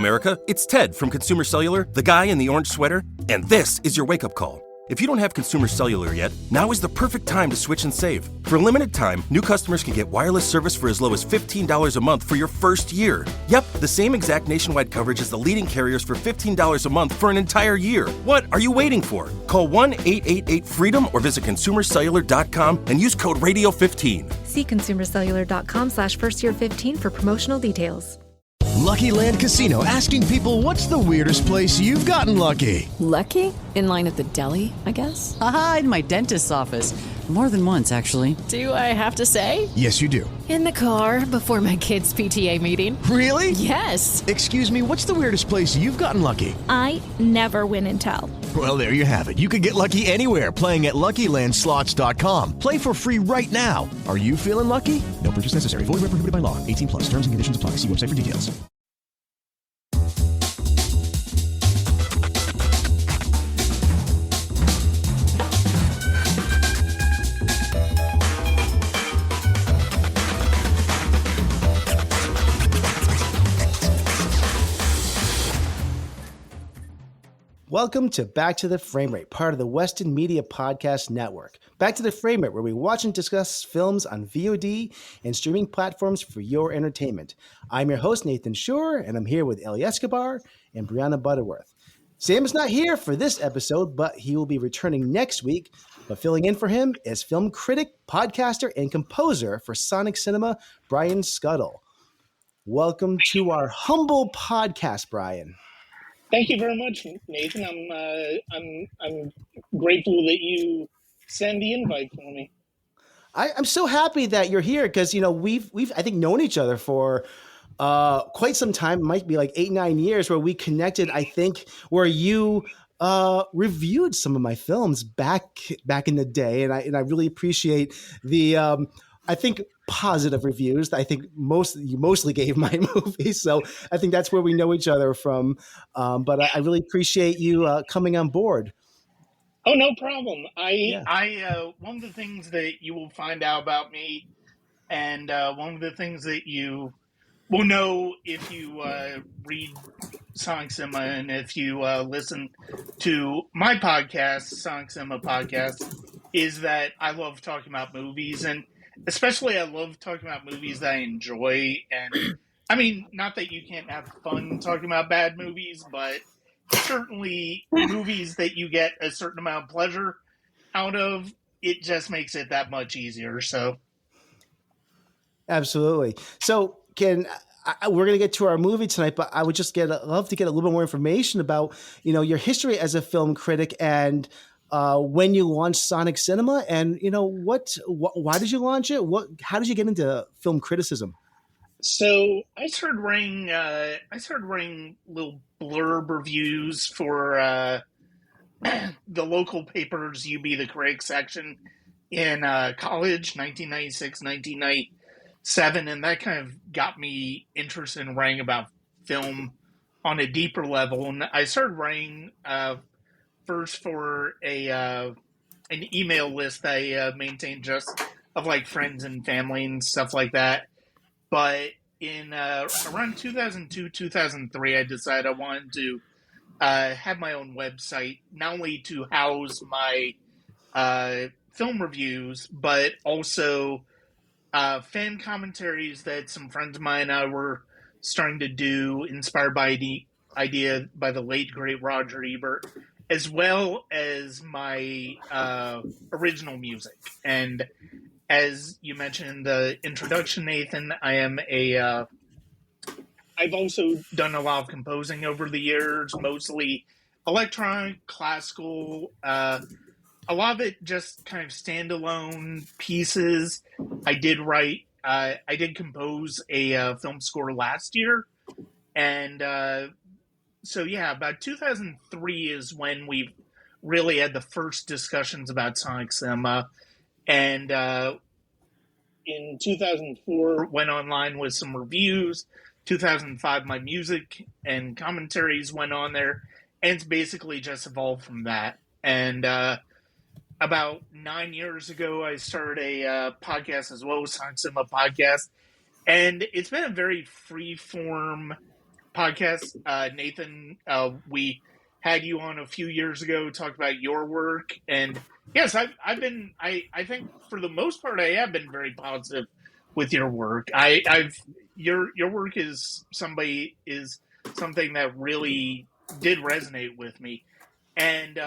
America. It's Ted from Consumer Cellular, the guy in the orange sweater, and this is your wake-up call. If you don't have Consumer Cellular yet, now is the perfect time to switch and save. For a limited time, new customers can get wireless service for as low as $15 a month for your first year. Yep, the same exact nationwide coverage as the leading carriers for $15 a month for an entire year. What are you waiting for? Call 1-888-FREEDOM or visit consumercellular.com and use code RADIO15. See consumercellular.com/firstyear15 for promotional details. Lucky Land Casino, asking people, what's the weirdest place you've gotten lucky? Lucky? In line at the deli, I guess? Aha, in my dentist's office. More than once, actually. Do I have to say? Yes, you do. In the car before my kids' PTA meeting. Really? Yes. Excuse me, what's the weirdest place you've gotten lucky? I never win and tell. Well, there you have it. You can get lucky anywhere, playing at LuckyLandSlots.com. Play for free right now. Are you feeling lucky? No purchase necessary. Void where prohibited by law. 18 plus. Terms and conditions apply. See website for details. Welcome to Back to the Frame Rate, part of the Weston Media Podcast Network. Back to the Frame Rate, where we watch and discuss films on VOD and streaming platforms for your entertainment. I'm your host, Nathan Shore, and I'm here with Eli Escobar and Brianna Butterworth. Sam is not here for this episode, but he will be returning next week. But filling in for him is film critic, podcaster, and composer for Sonic Cinema, Brian Skutle. Welcome to our humble podcast, Brian. Thank you very much, Nathan. I'm grateful that you send the invite for me. I'm so happy that you're here because we've I think known each other for quite some time. It might be like 8-9 years where we connected. I think where you reviewed some of my films back in the day, and I really appreciate the I think positive reviews. I think you mostly gave my movies, so I think that's where we know each other from. But I really appreciate you coming on board. Oh, no problem. I one of the things that you will find out about me, and one of the things that you will know if you read Sonic Cinema and if you listen to my podcast, Sonic Cinema Podcast, is that I love talking about movies, and especially I love talking about movies that I enjoy. And I mean, not that you can't have fun talking about bad movies, but certainly movies that you get a certain amount of pleasure out of, it just makes it that much easier. So absolutely. So we're going to get to our movie tonight, but I would just love to get a little bit more information about, your history as a film critic and when you launched Sonic Cinema, and why did you launch it? How did you get into film criticism? So I started writing little blurb reviews for the local paper's You Be the Critic section in college, 1996, 1997, and that kind of got me interested in writing about film on a deeper level. And I started writing first for an email list that I maintained just of like friends and family and stuff like that. But in around 2002, 2003, I decided I wanted to have my own website, not only to house my film reviews, but also fan commentaries that some friends of mine and I were starting to do, inspired by the idea by the late, great Roger Ebert, as well as my original music. And as you mentioned in the introduction, Nathan, I've also done a lot of composing over the years, mostly electronic, classical, a lot of it just kind of standalone pieces. I did compose a film score last year. And so, yeah, about 2003 is when we really had the first discussions about Sonic Cinema. And in 2004, went online with some reviews. 2005, my music and commentaries went on there. And it's basically just evolved from that. And about 9 years ago, I started a podcast as well, Sonic Cinema Podcast. And it's been a very free-form podcast. Nathan, we had you on a few years ago, talked about your work. And yes, I think for the most part, I have been very positive with your work. Your work is something that really did resonate with me. And,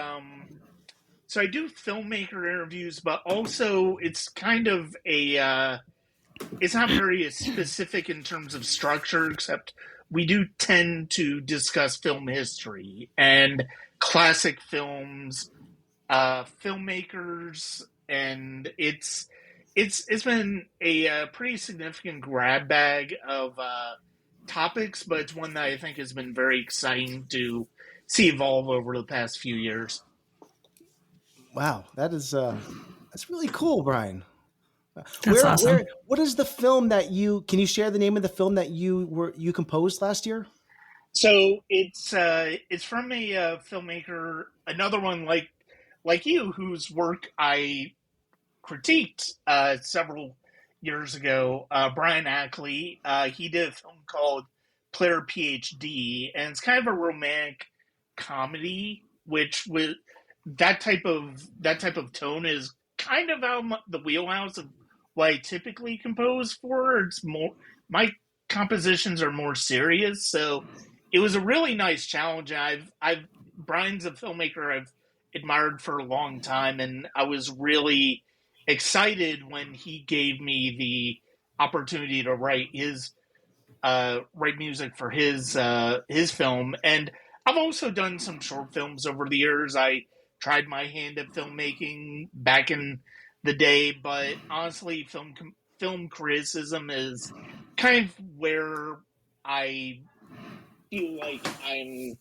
so I do filmmaker interviews, but also it's kind of it's not very specific in terms of structure, except we do tend to discuss film history and classic films, filmmakers, and it's been a pretty significant grab bag of topics, but it's one that I think has been very exciting to see evolve over the past few years. Wow, that's really cool, Brian. That's awesome. What is the film that can you share the name of the film that you composed last year? So it's from a filmmaker, another one like you, whose work I critiqued several years ago. Brian Ackley. He did a film called Player PhD, and it's kind of a romantic comedy, which with that type of tone is kind of out the wheelhouse of what I typically compose for. It's more, my compositions are more serious, so it was a really nice challenge. Brian's a filmmaker I've admired for a long time, and I was really excited when he gave me the opportunity to write music for his film. And I've also done some short films over the years. I tried my hand at filmmaking back in the day, but honestly, film criticism is kind of where I feel like I'm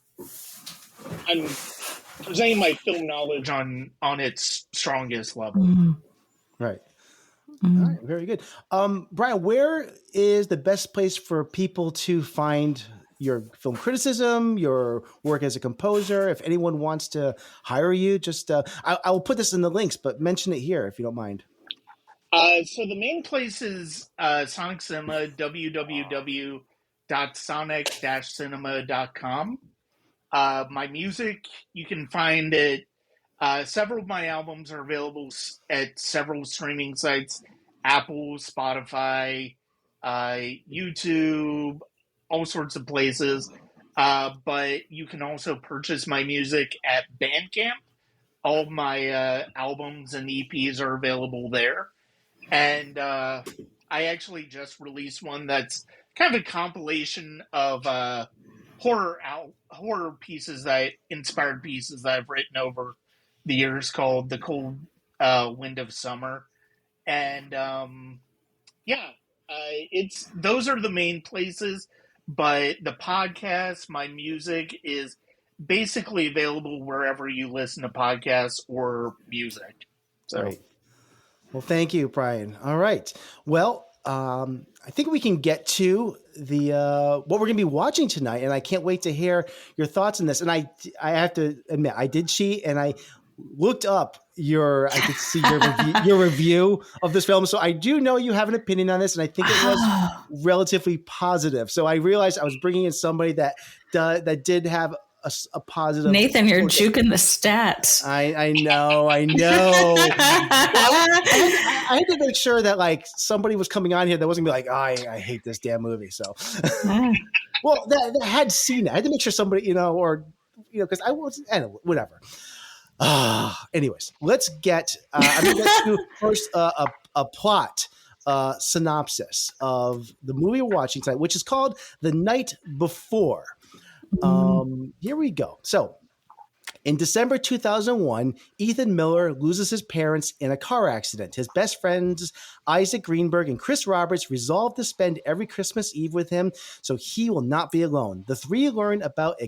presenting my film knowledge on its strongest level. Mm-hmm. Right. Mm-hmm. All right. Very good. Brian, where is the best place for people to find your film criticism, your work as a composer? If anyone wants to hire you, just I will put this in the links, but mention it here if you don't mind. So the main place is Sonic Cinema, www.sonic-cinema.com. My music, you can find it. Several of my albums are available at several streaming sites: Apple, Spotify, YouTube, all sorts of places. But you can also purchase my music at Bandcamp. All of my albums and EPs are available there. And I actually just released one that's kind of a compilation of horror pieces inspired pieces that I've written over the years, called The Cold Wind of Summer. And those are the main places. But the podcast, my music, is basically available wherever you listen to podcasts or music. So. Right. Well, thank you, Brian. All right. Well, I think we can get to the what we're going to be watching tonight, and I can't wait to hear your thoughts on this. And I have to admit, I did cheat, and I looked up I could see your review of this film. So I do know you have an opinion on this, and I think it was relatively positive. So I realized I was bringing in somebody that did have a positive. Nathan, you're juking the stats. I know. I had to make sure that like somebody was coming on here that wasn't gonna be like, I hate this damn movie. So, well, that had seen it. I had to make sure somebody, because I wasn't. Anyway, whatever. Anyways, let's get. I'm gonna get to first a plot synopsis of the movie we're watching tonight, which is called The Night Before. Here we go. So, in December 2001, Ethan Miller loses his parents in a car accident. His best friends, Isaac Greenberg and Chris Roberts, resolve to spend every Christmas Eve with him so he will not be alone. The three learn about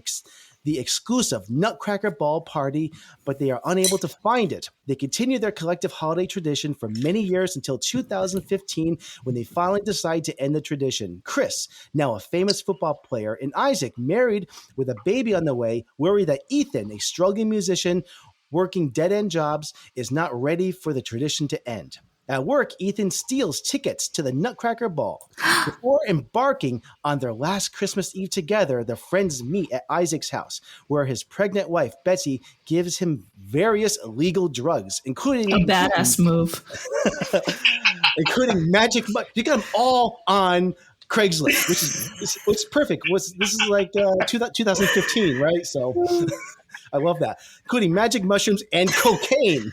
the exclusive Nutcracker Ball party, but they are unable to find it. They continue their collective holiday tradition for many years until 2015, when they finally decide to end the tradition. Chris, now a famous football player, and Isaac, married with a baby on the way, worry that Ethan, a struggling musician working dead-end jobs, is not ready for the tradition to end. At work, Ethan steals tickets to the Nutcracker Ball. Before embarking on their last Christmas Eve together, the friends meet at Isaac's house, where his pregnant wife, Betsy, gives him various illegal drugs, including... A badass move. including magic... You got them all on Craigslist, which is perfect. This is like 2015, right? So... I love that. Including magic mushrooms and cocaine.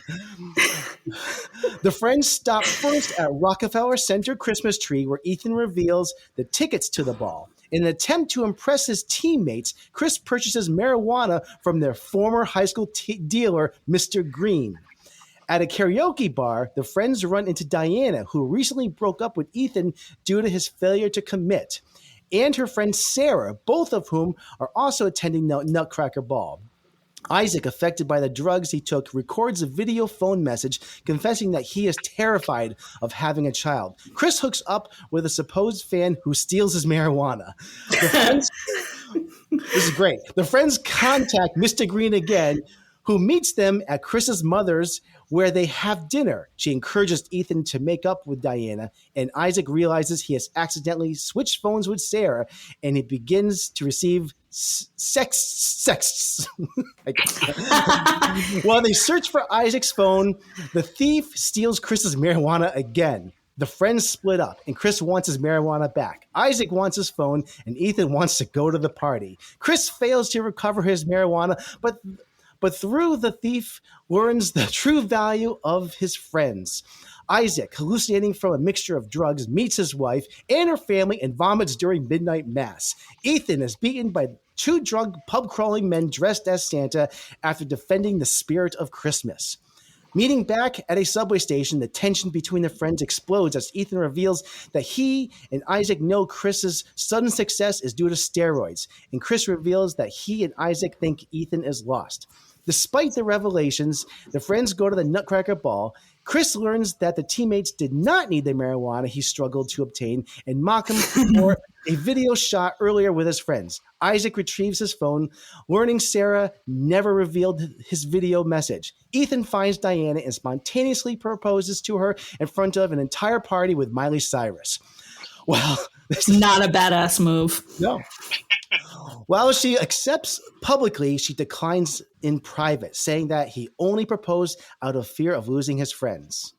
The friends stop first at Rockefeller Center Christmas tree, where Ethan reveals the tickets to the ball. In an attempt to impress his teammates, Chris purchases marijuana from their former high school dealer, Mr. Green. At a karaoke bar, the friends run into Diana, who recently broke up with Ethan due to his failure to commit, and her friend Sarah, both of whom are also attending the Nutcracker Ball. Isaac, affected by the drugs he took, records a video phone message confessing that he is terrified of having a child. Chris hooks up with a supposed fan who steals his marijuana. This is great. The friends contact Mr. Green again, who meets them at Chris's mother's, where they have dinner. She encourages Ethan to make up with Diana, and Isaac realizes he has accidentally switched phones with Sarah, and he begins to receive sex. While they search for Isaac's phone, the thief steals Chris's marijuana again. The friends split up, and Chris wants his marijuana back. Isaac wants his phone, and Ethan wants to go to the party. Chris fails to recover his marijuana, but through the thief learns the true value of his friends. Isaac, hallucinating from a mixture of drugs, meets his wife and her family and vomits during midnight mass. Ethan is beaten by two drunk pub-crawling men dressed as Santa after defending the spirit of Christmas. Meeting back at a subway station, the tension between the friends explodes as Ethan reveals that he and Isaac know Chris's sudden success is due to steroids, and Chris reveals that he and Isaac think Ethan is lost. Despite the revelations, the friends go to the Nutcracker Ball. Chris learns that the teammates did not need the marijuana he struggled to obtain and mock him for a video shot earlier with his friends. Isaac retrieves his phone, learning Sarah never revealed his video message. Ethan finds Diana and spontaneously proposes to her in front of an entire party with Miley Cyrus. Well, this is not a badass move. No. While she accepts publicly, she declines in private, saying that he only proposed out of fear of losing his friends.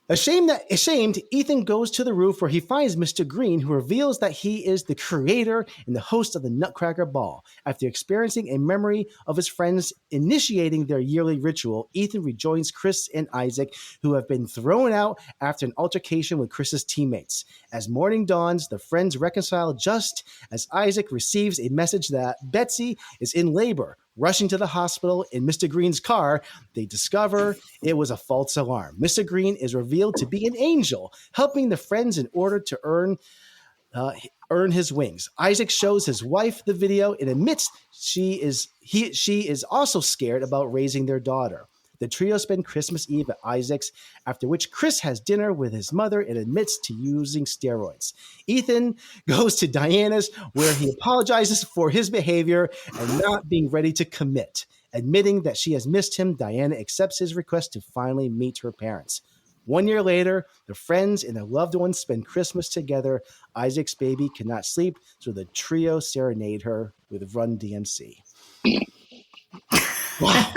Ashamed, Ethan goes to the roof where he finds Mr. Green, who reveals that he is the creator and the host of the Nutcracker Ball. After experiencing a memory of his friends initiating their yearly ritual, Ethan rejoins Chris and Isaac, who have been thrown out after an altercation with Chris's teammates. As morning dawns, the friends reconcile just as Isaac receives a message that Betsy is in labor. Rushing to the hospital in Mr. Green's car, they discover it was a false alarm. Mr. Green is revealed to be an angel, helping the friends in order to earn his wings. Isaac shows his wife the video and admits she is also scared about raising their daughter. The trio spend Christmas Eve at Isaac's, after which Chris has dinner with his mother and admits to using steroids. Ethan goes to Diana's, where he apologizes for his behavior and not being ready to commit. Admitting that she has missed him, Diana accepts his request to finally meet her parents. 1 year later, the friends and their loved ones spend Christmas together. Isaac's baby cannot sleep, so the trio serenade her with Run DMC. Wow.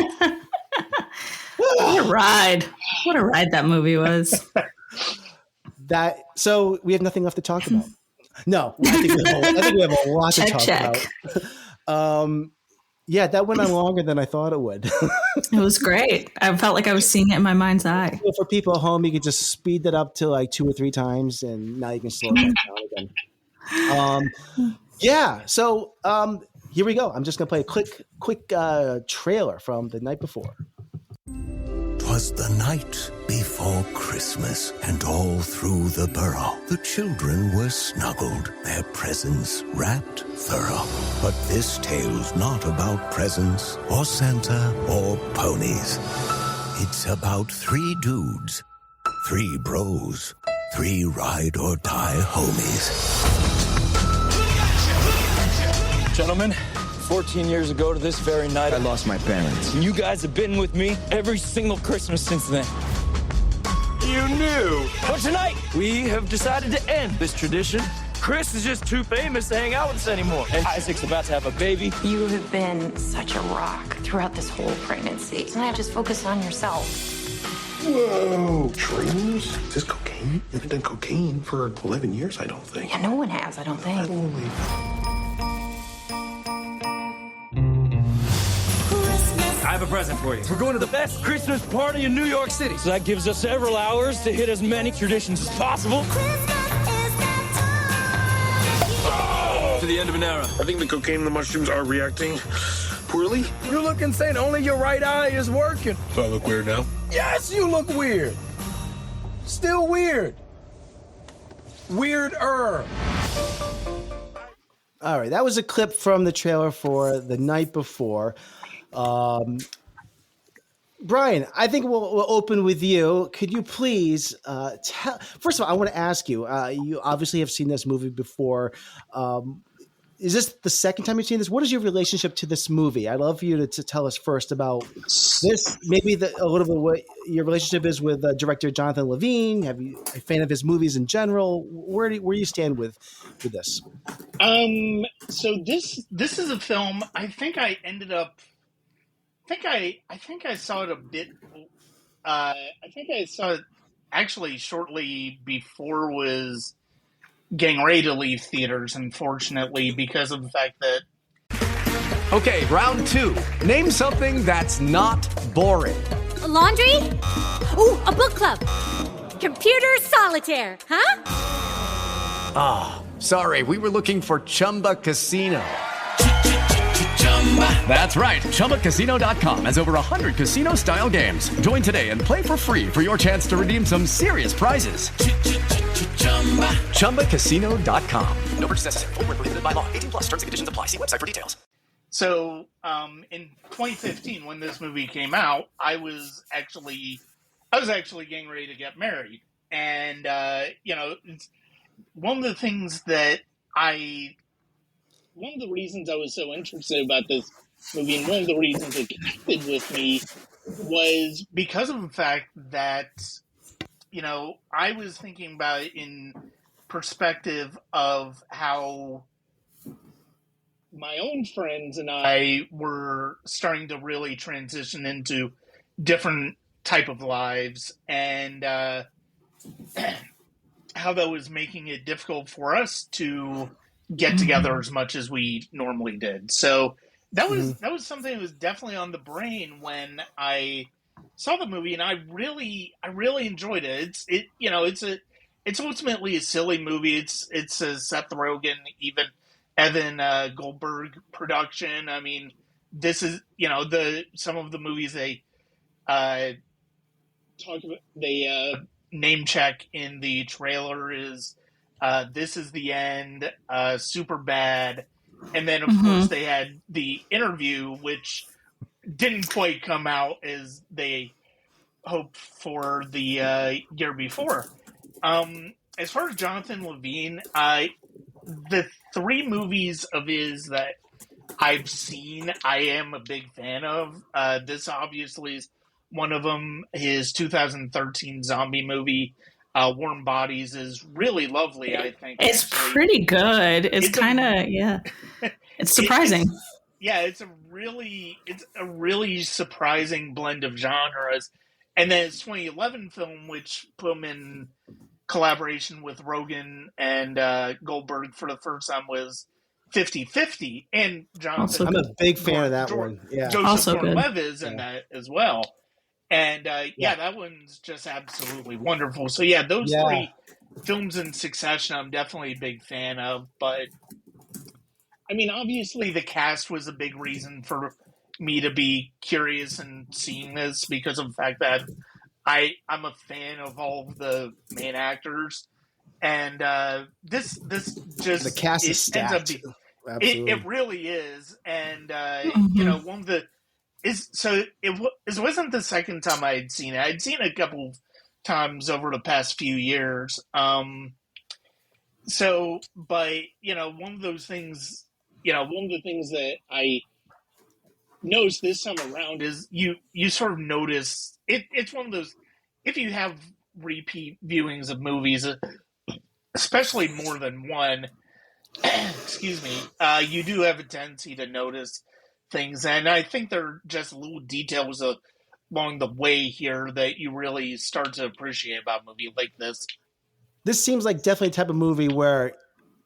What a ride. What a ride that movie was. So we have nothing left to talk about. No, I think we have a lot to talk about. Yeah, that went on longer than I thought it would. It was great. I felt like I was seeing it in my mind's eye. So for people at home, you could just speed that up to like 2 or 3 times, and now you can slow it down again. So here we go. I'm just going to play a quick trailer from the night before. 'Twas the night before Christmas, and all through the borough the children were snuggled, their presents wrapped thorough. But this tale's not about presents or Santa or ponies. It's about 3 dudes, 3 bros, 3 ride or die homies. Gentlemen, 14 years ago to this very night, I lost my parents. And you guys have been with me every single Christmas since then. You knew. But tonight, we have decided to end this tradition. Chris is just too famous to hang out with us anymore. And Isaac's about to have a baby. You have been such a rock throughout this whole pregnancy. Tonight, just focus on yourself. Whoa, shrooms? Is this cocaine? You haven't done cocaine for 11 years, I don't think. Yeah, no one has, I don't think. Holy I have a present for you. We're going to the best Christmas party in New York City. So that gives us several hours to hit as many traditions as possible. To the end of an era. I think the cocaine and the mushrooms are reacting poorly. You look insane. Only your right eye is working. Do I look weird now? Yes, you look weird. Still weird. Weirder. All right, that was a clip from the trailer for The Night Before. Brian, I think we'll open with you. Could you please tell? First of all, I want to ask you. You obviously have seen this movie before. Is this the second time you've seen this? What is your relationship to this movie? I'd love for you to tell us first about this. Maybe a little bit what your relationship is with director Jonathan Levine. Have you a fan of his movies in general? Where do you stand with this? So this is a film. I think I ended up. I think I saw it a bit. I think I saw it actually shortly before it was getting ready to leave theaters, unfortunately, because of the fact that. Okay, round two. Name something that's not boring. A laundry? Ooh, a book club. Computer solitaire, huh? Ah, sorry, we were looking for Chumba Casino. That's right. ChumbaCasino.com has over 100 casino-style games. Join today and play for free for your chance to redeem some serious prizes. ChumbaCasino.com. No purchase necessary. Void where prohibited by law. 18+ terms and conditions apply. See website for details. So, in 2015, when this movie came out, I was actually getting ready to get married, and it's one of the things that one of the reasons I was so interested about this movie, and one of the reasons it connected with me, was because of the fact that, I was thinking about it in perspective of how my own friends and I were starting to really transition into different type of lives, and how that was making it difficult for us to get together as much as we normally did. So that was something that was definitely on the brain when I saw the movie, and I really enjoyed it. It's ultimately a silly movie. It's a Seth Rogan, even Evan Goldberg production. I mean, this is some of the movies they talk about, they name check in the trailer is This Is the End, Super Bad, and then of course they had the interview, which didn't quite come out as they hoped for the year before. As far as Jonathan Levine, the three movies of his that I've seen, I am a big fan of. This obviously is one of them. His 2013 zombie movie, Warm Bodies, is really lovely, I think. It's actually pretty good. It's kind of, yeah. It's surprising. It's a really surprising blend of genres. And then his 2011 film, which put him in collaboration with Rogan and Goldberg for the first time, was 50-50. And Jonathan, I'm a big fan of that one. Yeah, Joseph Gordon-Levitt is in that as well. And that one's just absolutely wonderful. So those three films in succession, I'm definitely a big fan of. But I mean, obviously, the cast was a big reason for me to be curious and seeing this, because of the fact that I'm a fan of all of the main actors, and this just the cast is stacked. It really is, and one of the it wasn't the second time I had seen it. I'd seen it a couple times over the past few years. One of those things, one of the things that I noticed this time around is you sort of notice it's one of those, if you have repeat viewings of movies, especially more than one, excuse me, you do have a tendency to notice things. And I think there are just little details along the way here that you really start to appreciate about a movie like this. This seems like definitely a type of movie where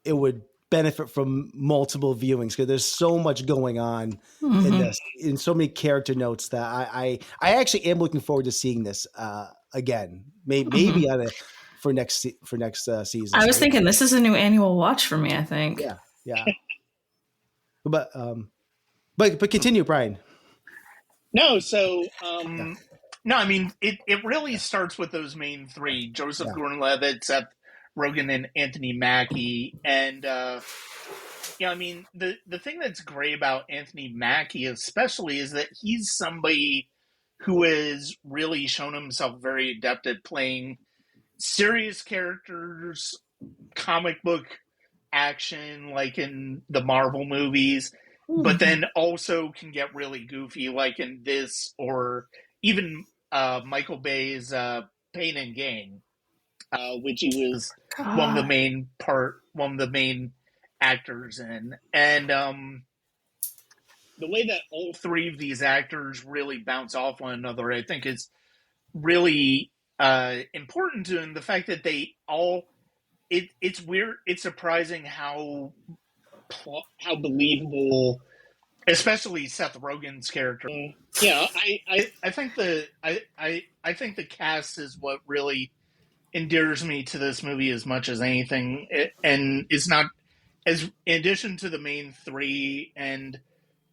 it would benefit from multiple viewings because there's so much going on in this, in so many character notes that I actually am looking forward to seeing this again, maybe for next season. I was thinking this is a new annual watch for me, I think. Yeah. But continue, Brian. No, so no, I mean it really starts with those main three: Joseph Gordon-Levitt, Seth Rogan, and Anthony Mackie. And I mean the thing that's great about Anthony Mackie, especially, is that he's somebody who has really shown himself very adept at playing serious characters, comic book action, like in the Marvel movies. But then also can get really goofy, like in this, or even Michael Bay's Pain and Gain, which he was one of the main actors in. And the way that all three of these actors really bounce off one another, I think, is really important to them. The fact that they all, it's weird, it's surprising how believable, especially Seth Rogen's character. Yeah, I think I think the cast is what really endears me to this movie as much as anything, and it's not as, in addition to the main three, and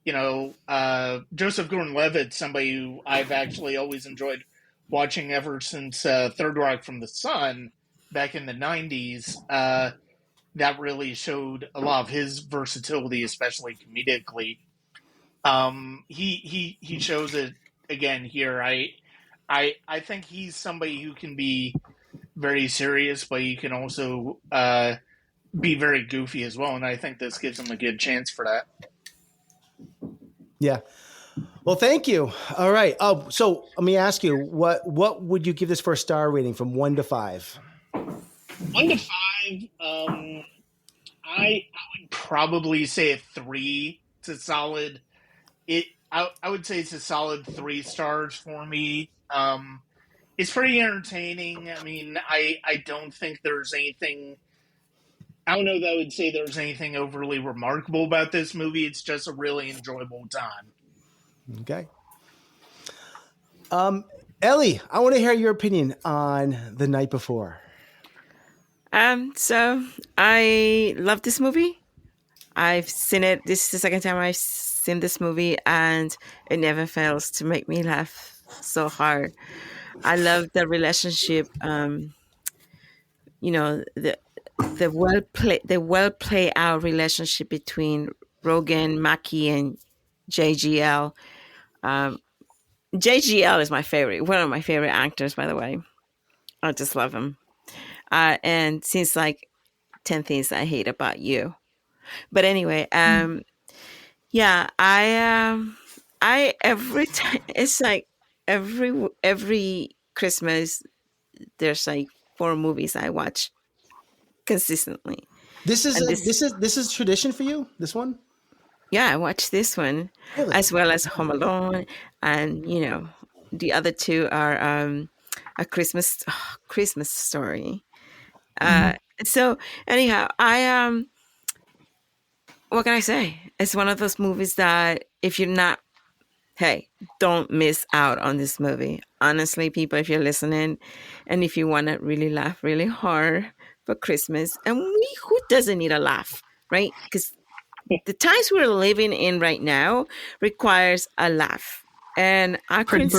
Joseph Gordon-Levitt, somebody who I've actually always enjoyed watching ever since Third Rock from the Sun back in the 90s. That really showed a lot of his versatility, especially comedically. He shows it again here. I think he's somebody who can be very serious, but he can also be very goofy as well, and I think this gives him a good chance for that. Yeah. Well, thank you. All right. So let me ask you, what would you give this for a star rating from 1 to 5? 1 to 5, I would probably say a 3. It's a solid. I would say it's a solid 3 stars for me. It's pretty entertaining. I mean, I don't think there's anything. I don't know that I would say there's anything overly remarkable about this movie. It's just a really enjoyable time. Okay. Ellie, I want to hear your opinion on The Night Before. So I love this movie. I've seen it. This is the second time I've seen this movie, and it never fails to make me laugh so hard. I love the relationship. The well played out relationship between Rogan, Mackie, and JGL. JGL is my favorite. One of my favorite actors, by the way. I just love him. And since like 10 Things I Hate About You. But anyway, I every time, it's like every Christmas there's like 4 movies I watch consistently. This is tradition for you, this one? Yeah, I watch this one, really? As well as Home Alone, and the other 2 are A Christmas Story. So anyhow, what can I say? It's one of those movies that if you're not, hey, don't miss out on this movie. Honestly, people, if you're listening, and if you want to really laugh really hard for Christmas, and who doesn't need a laugh, right? Because the times we're living in right now requires a laugh, and I could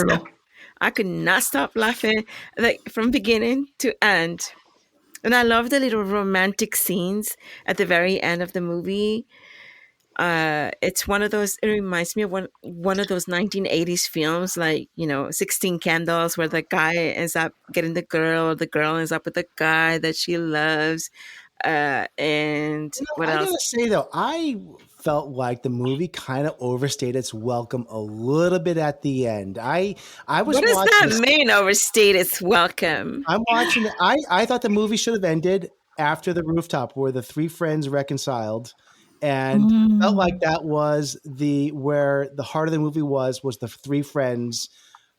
not stop laughing, like from beginning to end. And I love the little romantic scenes at the very end of the movie. It's one of those, it reminds me of one of those 1980s films, like, 16 Candles, where the guy ends up getting the girl ends up with the guy that she loves. And what else? I gotta say though, I felt like the movie kind of overstayed its welcome a little bit at the end. I was. What does that mean? Overstayed its welcome. I'm watching. I thought the movie should have ended after the rooftop, where the three friends reconciled, and felt like that was where the heart of the movie was the three friends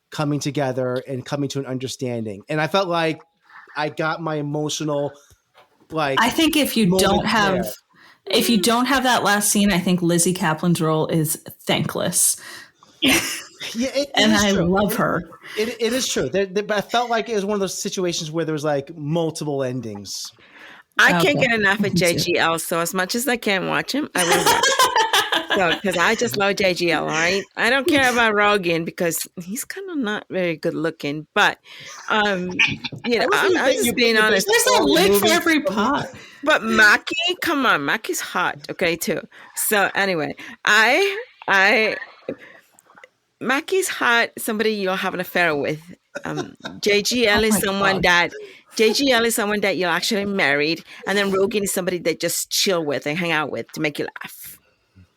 coming together and coming to an understanding. And I felt like I got my emotional. Like, I think if you don't have that last scene, I think Lizzie Kaplan's role is thankless. Yeah, and I love her. It is true. But I felt like it was one of those situations where there was like multiple endings. I can't get enough of JGL, so as much as I can watch him, I will watch him. Because I just love JGL, all right? I don't care about Rogan because he's kind of not very good looking. But, I'm just being honest. There's a lid for every pot. But Mackie, come on. Mackie's hot, okay, too. So, anyway, Mackie's hot, somebody you'll have an affair with. JGL is someone that you'll actually married. And then Rogan is somebody that just chill with and hang out with to make you laugh.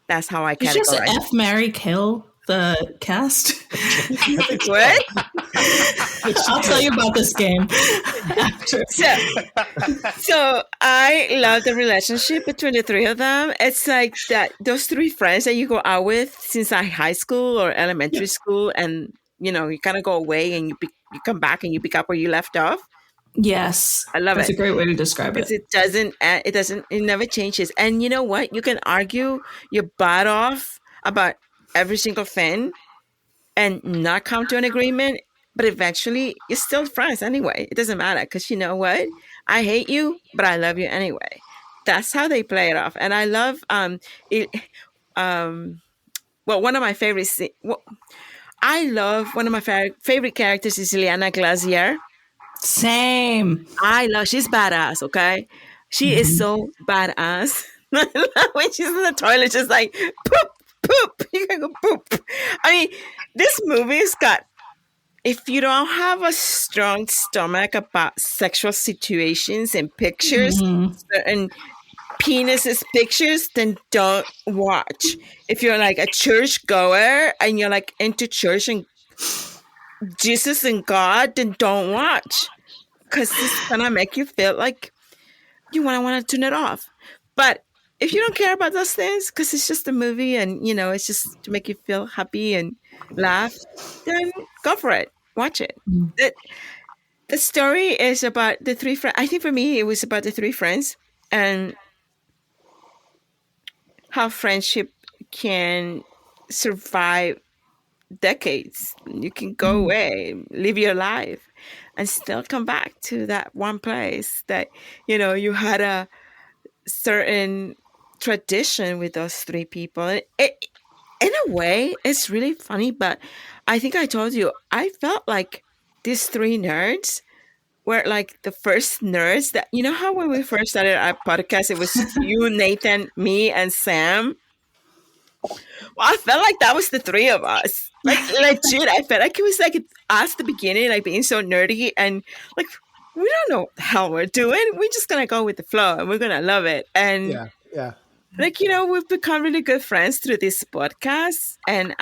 That's how I categorize. It's just F, marry, kill the cast. What? I'll tell you about this game after. So I love the relationship between the three of them. It's like that those three friends that you go out with since high school or elementary school, and you kind of go away and you come back and you pick up where you left off. Yes, I love That's it. a great way to describe it. It never changes. And you know what? You can argue your butt off about every single thing and not come to an agreement, but eventually you're still friends anyway. It doesn't matter because you know what? I hate you, but I love you anyway. That's how they play it off. And I love one of my favorite favorite characters is Ileana Glazier. Same. She's badass, okay? She is so badass. When she's in the toilet, just like, poop, poop. You can go poop. I mean, this movie's got, if you don't have a strong stomach about sexual situations and pictures, and penises pictures, then don't watch. If you're like a church goer and you're like into church and Jesus and God, then don't watch, because it's gonna make you feel like you want to turn it off. But if you don't care about those things, because it's just a movie and it's just to make you feel happy and laugh, then go for it. Watch it. The story is about the three friends. I think for me, it was about the three friends and how friendship can survive decades. You can go away, live your life, and still come back to that one place that you had a certain tradition with those three people. In a way, it's really funny, but I think I told you I felt like these three nerds were like the first nerds that how when we first started our podcast, it was you, Nathan, me, and Sam. Well, I felt like that was the three of us. Like, legit, I felt like it was like us at the beginning, like being so nerdy and like, we don't know what the hell we're doing. We're just going to go with the flow and we're going to love it. And like, we've become really good friends through this podcast. And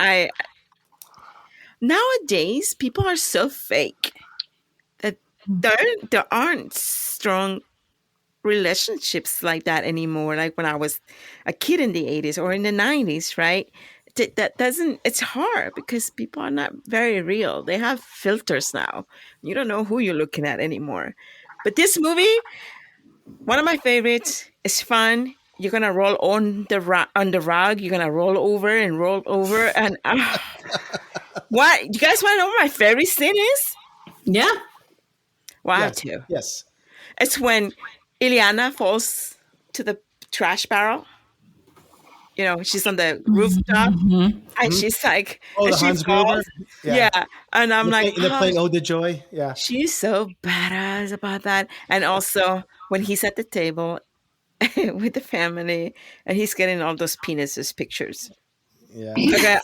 nowadays, people are so fake that there aren't strong relationships like that anymore. Like when I was a kid in the 80s or in the 90s, right? It's hard because people are not very real. They have filters now. You don't know who you're looking at anymore. But this movie, one of my favorites, is fun. You're going to roll on the rug. You're going to roll over. And what? You guys want to know what my favorite scene is? Yeah. Well, I have to. Yes. It's when Ileana falls to the trash barrel. She's on the rooftop and she's like, the Hans Gruber? Yeah. And I'm they're playing Ode to Joy. Yeah. She's so badass about that. And also when he's at the table with the family and he's getting all those penises pictures. Yeah. Okay.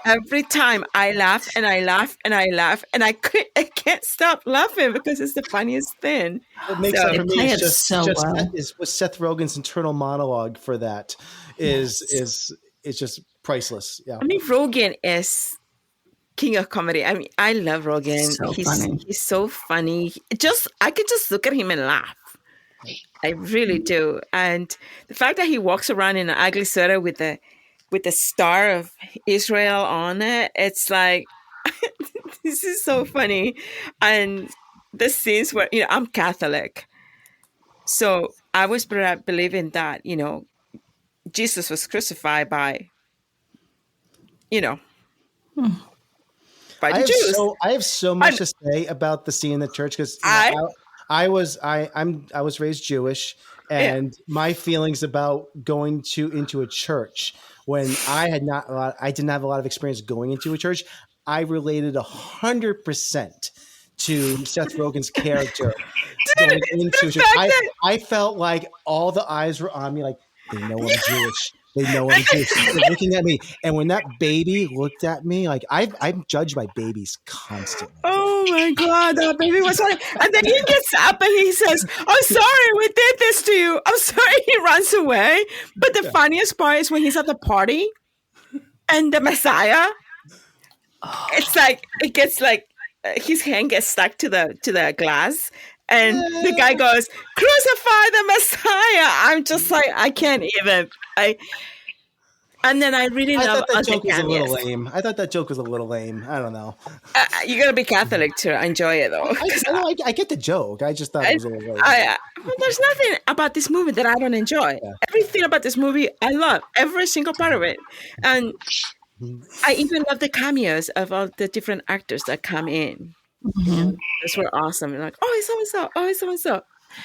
Every time I laugh and I laugh and I laugh and I can't stop laughing because it's the funniest thing. What makes up for me is well. was Seth Rogen's internal monologue for that. is just priceless. Yeah. I mean, Rogan is king of comedy. I mean, I love Rogan. He's so funny. I could just look at him and laugh. I really do. And the fact that he walks around in an ugly sweater with the star of Israel on it, it's like, this is so funny. And the scenes where, I'm Catholic. So I was brought up believing that, Jesus was crucified by, by the Jews. I have so much to say about the scene in the church because I was raised Jewish, and my feelings about going into a church when I didn't have a lot of experience going into a church. I related 100% to Seth Rogen's character going into church. I felt like all the eyes were on me, like they know I'm Jewish. They know I'm Jewish. They're looking at me, and when that baby looked at me, like I'm judged by babies constantly. Oh my God, that baby was like, and then he gets up and he says, "I'm sorry, we did this to you. I'm sorry." He runs away. But the funniest part is when he's at the party, and the Messiah. It's like it gets like his hand gets stuck to the glass, and the guy goes, "Crucify the Messiah." I'm just like, I can't even. And then I really love. I thought that joke was a little lame. I thought that joke was a little lame. I don't know. You gotta be Catholic to enjoy it, though. I get the joke. I just thought it was a little lame. Well, there's nothing about this movie that I don't enjoy. Yeah. Everything about this movie, I love. Every single part of it, and I even love the cameos of all the different actors that come in. Mm-hmm. Those were awesome. And like, oh, it's so-and-so. Oh, it's so-and-so.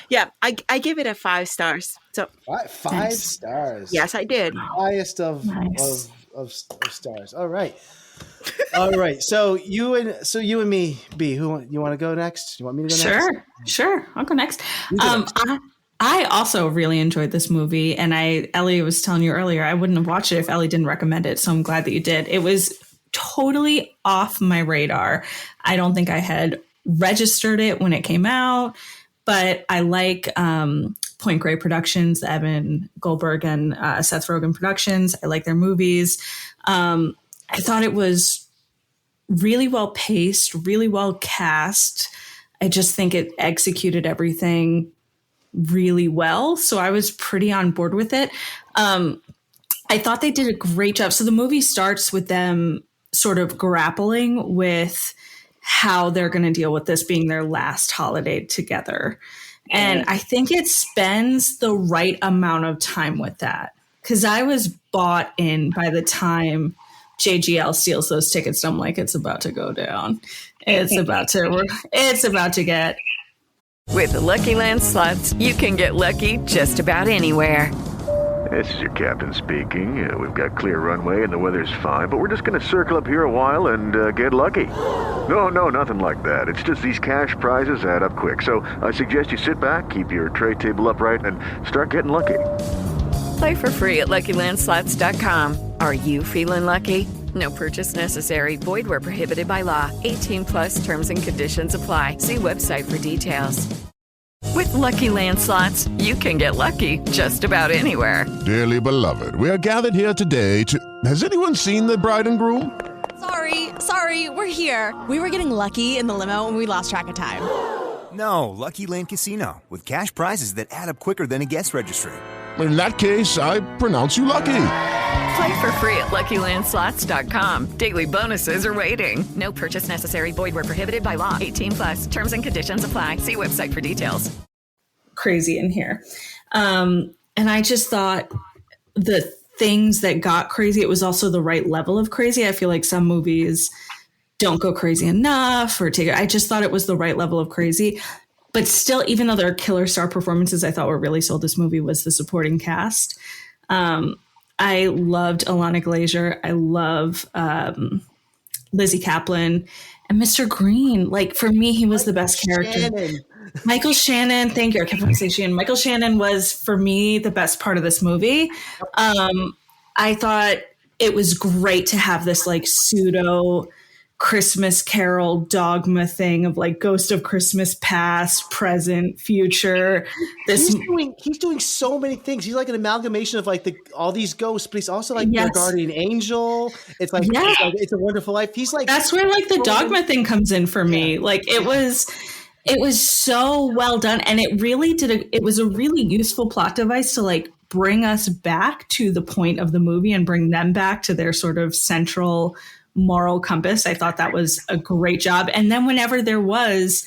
Yeah, I give it a 5 stars. So 5 stars. Yes, I did. Highest of stars. All right. So you and me, B. You want to go next? You want me to go next? Sure. I'll go next. I also really enjoyed this movie, and Ellie was telling you earlier, I wouldn't have watched it if Ellie didn't recommend it. So I'm glad that you did. It was totally off my radar. I don't think I had registered it when it came out, but I like Point Grey Productions, Evan Goldberg and Seth Rogen Productions. I like their movies. I thought it was really well paced, really well cast. I just think it executed everything really well. So I was pretty on board with it. I thought they did a great job. So the movie starts with them sort of grappling with how they're going to deal with this being their last holiday together. And I think it spends the right amount of time with that, because I was bought in by the time JGL steals those tickets. I'm like, it's about to go down. It's about to get. With the Lucky Land Slots, you can get lucky just about anywhere. This is your captain speaking. We've got clear runway and the weather's fine, but we're just going to circle up here a while and get lucky. No, nothing like that. It's just these cash prizes add up quick. So I suggest you sit back, keep your tray table upright, and start getting lucky. Play for free at LuckyLandSlots.com. Are you feeling lucky? No purchase necessary. Void where prohibited by law. 18+ terms and conditions apply. See website for details. With Lucky Land Slots, you can get lucky just about anywhere. Dearly beloved, we are gathered here today to... Has anyone seen the bride and groom? Sorry, we're here. We were getting lucky in the limo and we lost track of time. No, Lucky Land Casino, with cash prizes that add up quicker than a guest registry. In that case, I pronounce you lucky. Play for free at LuckyLandSlots.com. Daily bonuses are waiting. No purchase necessary. Void where prohibited by law. 18+. Terms and conditions apply. See website for details. Crazy in here. And I just thought the things that got crazy, it was also the right level of crazy. I feel like some movies don't go crazy enough I just thought it was the right level of crazy. But still, even though there are killer star performances, I thought what really sold this movie was the supporting cast. I loved Alana Glazer. I love Lizzie Kaplan and Mr. Green. Like, for me, he was the best character. Michael Shannon. Thank you. I kept on saying Shannon. Michael Shannon was, for me, the best part of this movie. I thought it was great to have this like pseudo Christmas Carol dogma thing of like Ghost of Christmas Past, present, future. He's doing so many things. He's like an amalgamation of like all these ghosts, but he's also like their guardian angel. It's like, it's a Wonderful Life. He's like, that's where like the dogma thing comes in for me. Like it was so well done, and it really it was a really useful plot device to like bring us back to the point of the movie and bring them back to their sort of central moral compass. I thought that was a great job. And then whenever there was,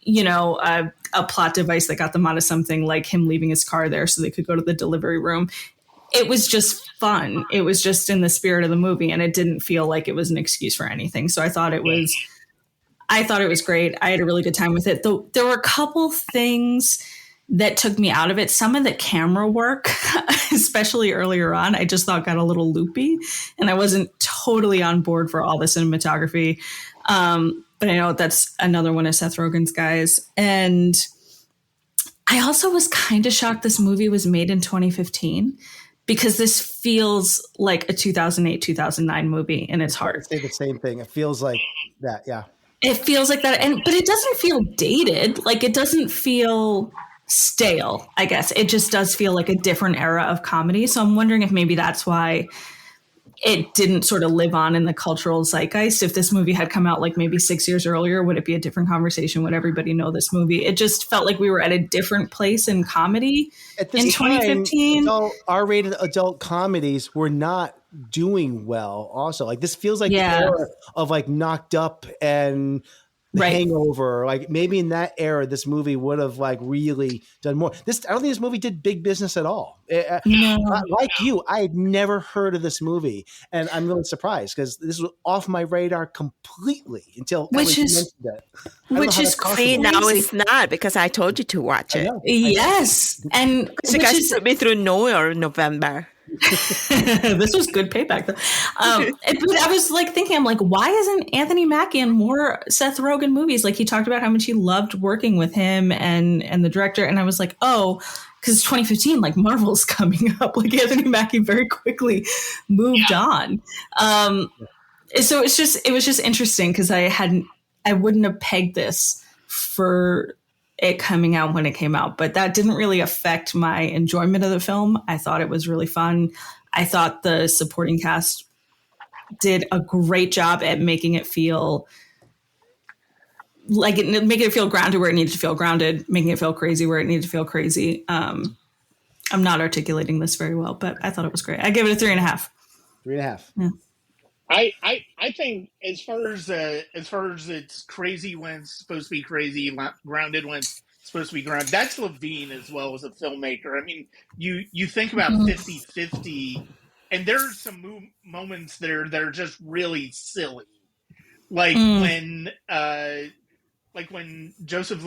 a plot device that got them out of something, like him leaving his car there so they could go to the delivery room, it was just fun. It was just in the spirit of the movie, and it didn't feel like it was an excuse for anything. So I thought it was great. I had a really good time with it. Though there were a couple things that took me out of it. Some of the camera work, especially earlier on, I just thought got a little loopy, and I wasn't totally on board for all the cinematography. But I know that's another one of Seth Rogen's guys. And I also was kind of shocked this movie was made in 2015, because this feels like a 2008, 2009 movie in its heart. I say the same thing. It feels like that. Yeah. It feels like that. But it doesn't feel dated. Like it doesn't feel stale, I guess. It just does feel like a different era of comedy. So I'm wondering if maybe that's why it didn't sort of live on in the cultural zeitgeist. If this movie had come out like maybe 6 years earlier, would it be a different conversation? Would everybody know this movie? It just felt like we were at a different place in comedy in 2015. R-rated adult comedies were not doing well also. Like this feels like the era of like Knocked Up and The Hangover. Like maybe in that era, this movie would have like really done more. I don't think this movie did big business at all. Like you, I had never heard of this movie, and I'm really surprised because this was off my radar completely until which is crazy. Now it's not, because I told you to watch it. Yes, and you guys put me through November. This was good payback though. But I was like thinking, I'm like, why isn't Anthony Mackie in more Seth Rogen movies? Like he talked about how much he loved working with him and the director, and I was like, oh, because 2015, like Marvel's coming up. Like Anthony Mackie very quickly moved on. So it was just interesting because I wouldn't have pegged this for it coming out when it came out, but that didn't really affect my enjoyment of the film. I thought it was really fun. I thought the supporting cast did a great job at making it feel like making it feel grounded where it needed to feel grounded, making it feel crazy where it needed to feel crazy. I'm not articulating this very well, but I thought it was great. I give it a 3.5. 3.5. Yeah. I think as far as it's crazy when it's supposed to be crazy, grounded when it's supposed to be grounded, that's Levine as well as a filmmaker. I mean, you think about 50-50, and there's some moments there that are just really silly, like when Joseph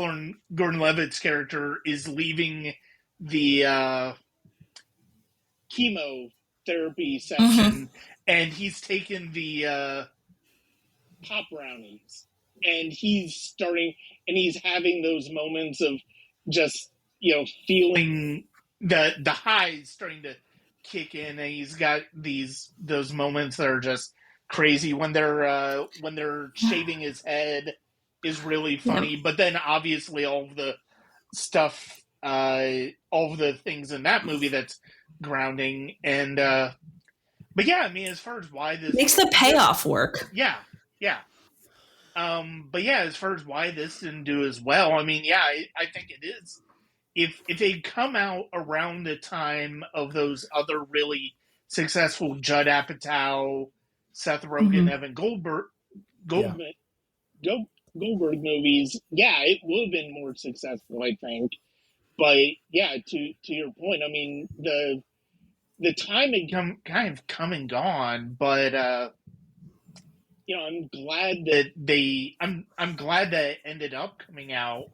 Gordon-Levitt's character is leaving the chemotherapy section. And he's taken the pop brownies, and he's having those moments of just, feeling the highs starting to kick in, and he's got those moments that are just crazy when they're shaving his head is really funny. But then obviously all of the stuff, all of the things in that movie that's grounding and. But yeah, I mean, as far as why this makes the payoff work. Yeah. But yeah, as far as why this didn't do as well, I mean, yeah, I think it is. If they'd come out around the time of those other really successful Judd Apatow, Seth Rogen, Evan Goldberg movies, yeah, it would have been more successful, I think. But yeah, to your point, I mean, the time had kind of come and gone, but I'm glad that I'm glad that it ended up coming out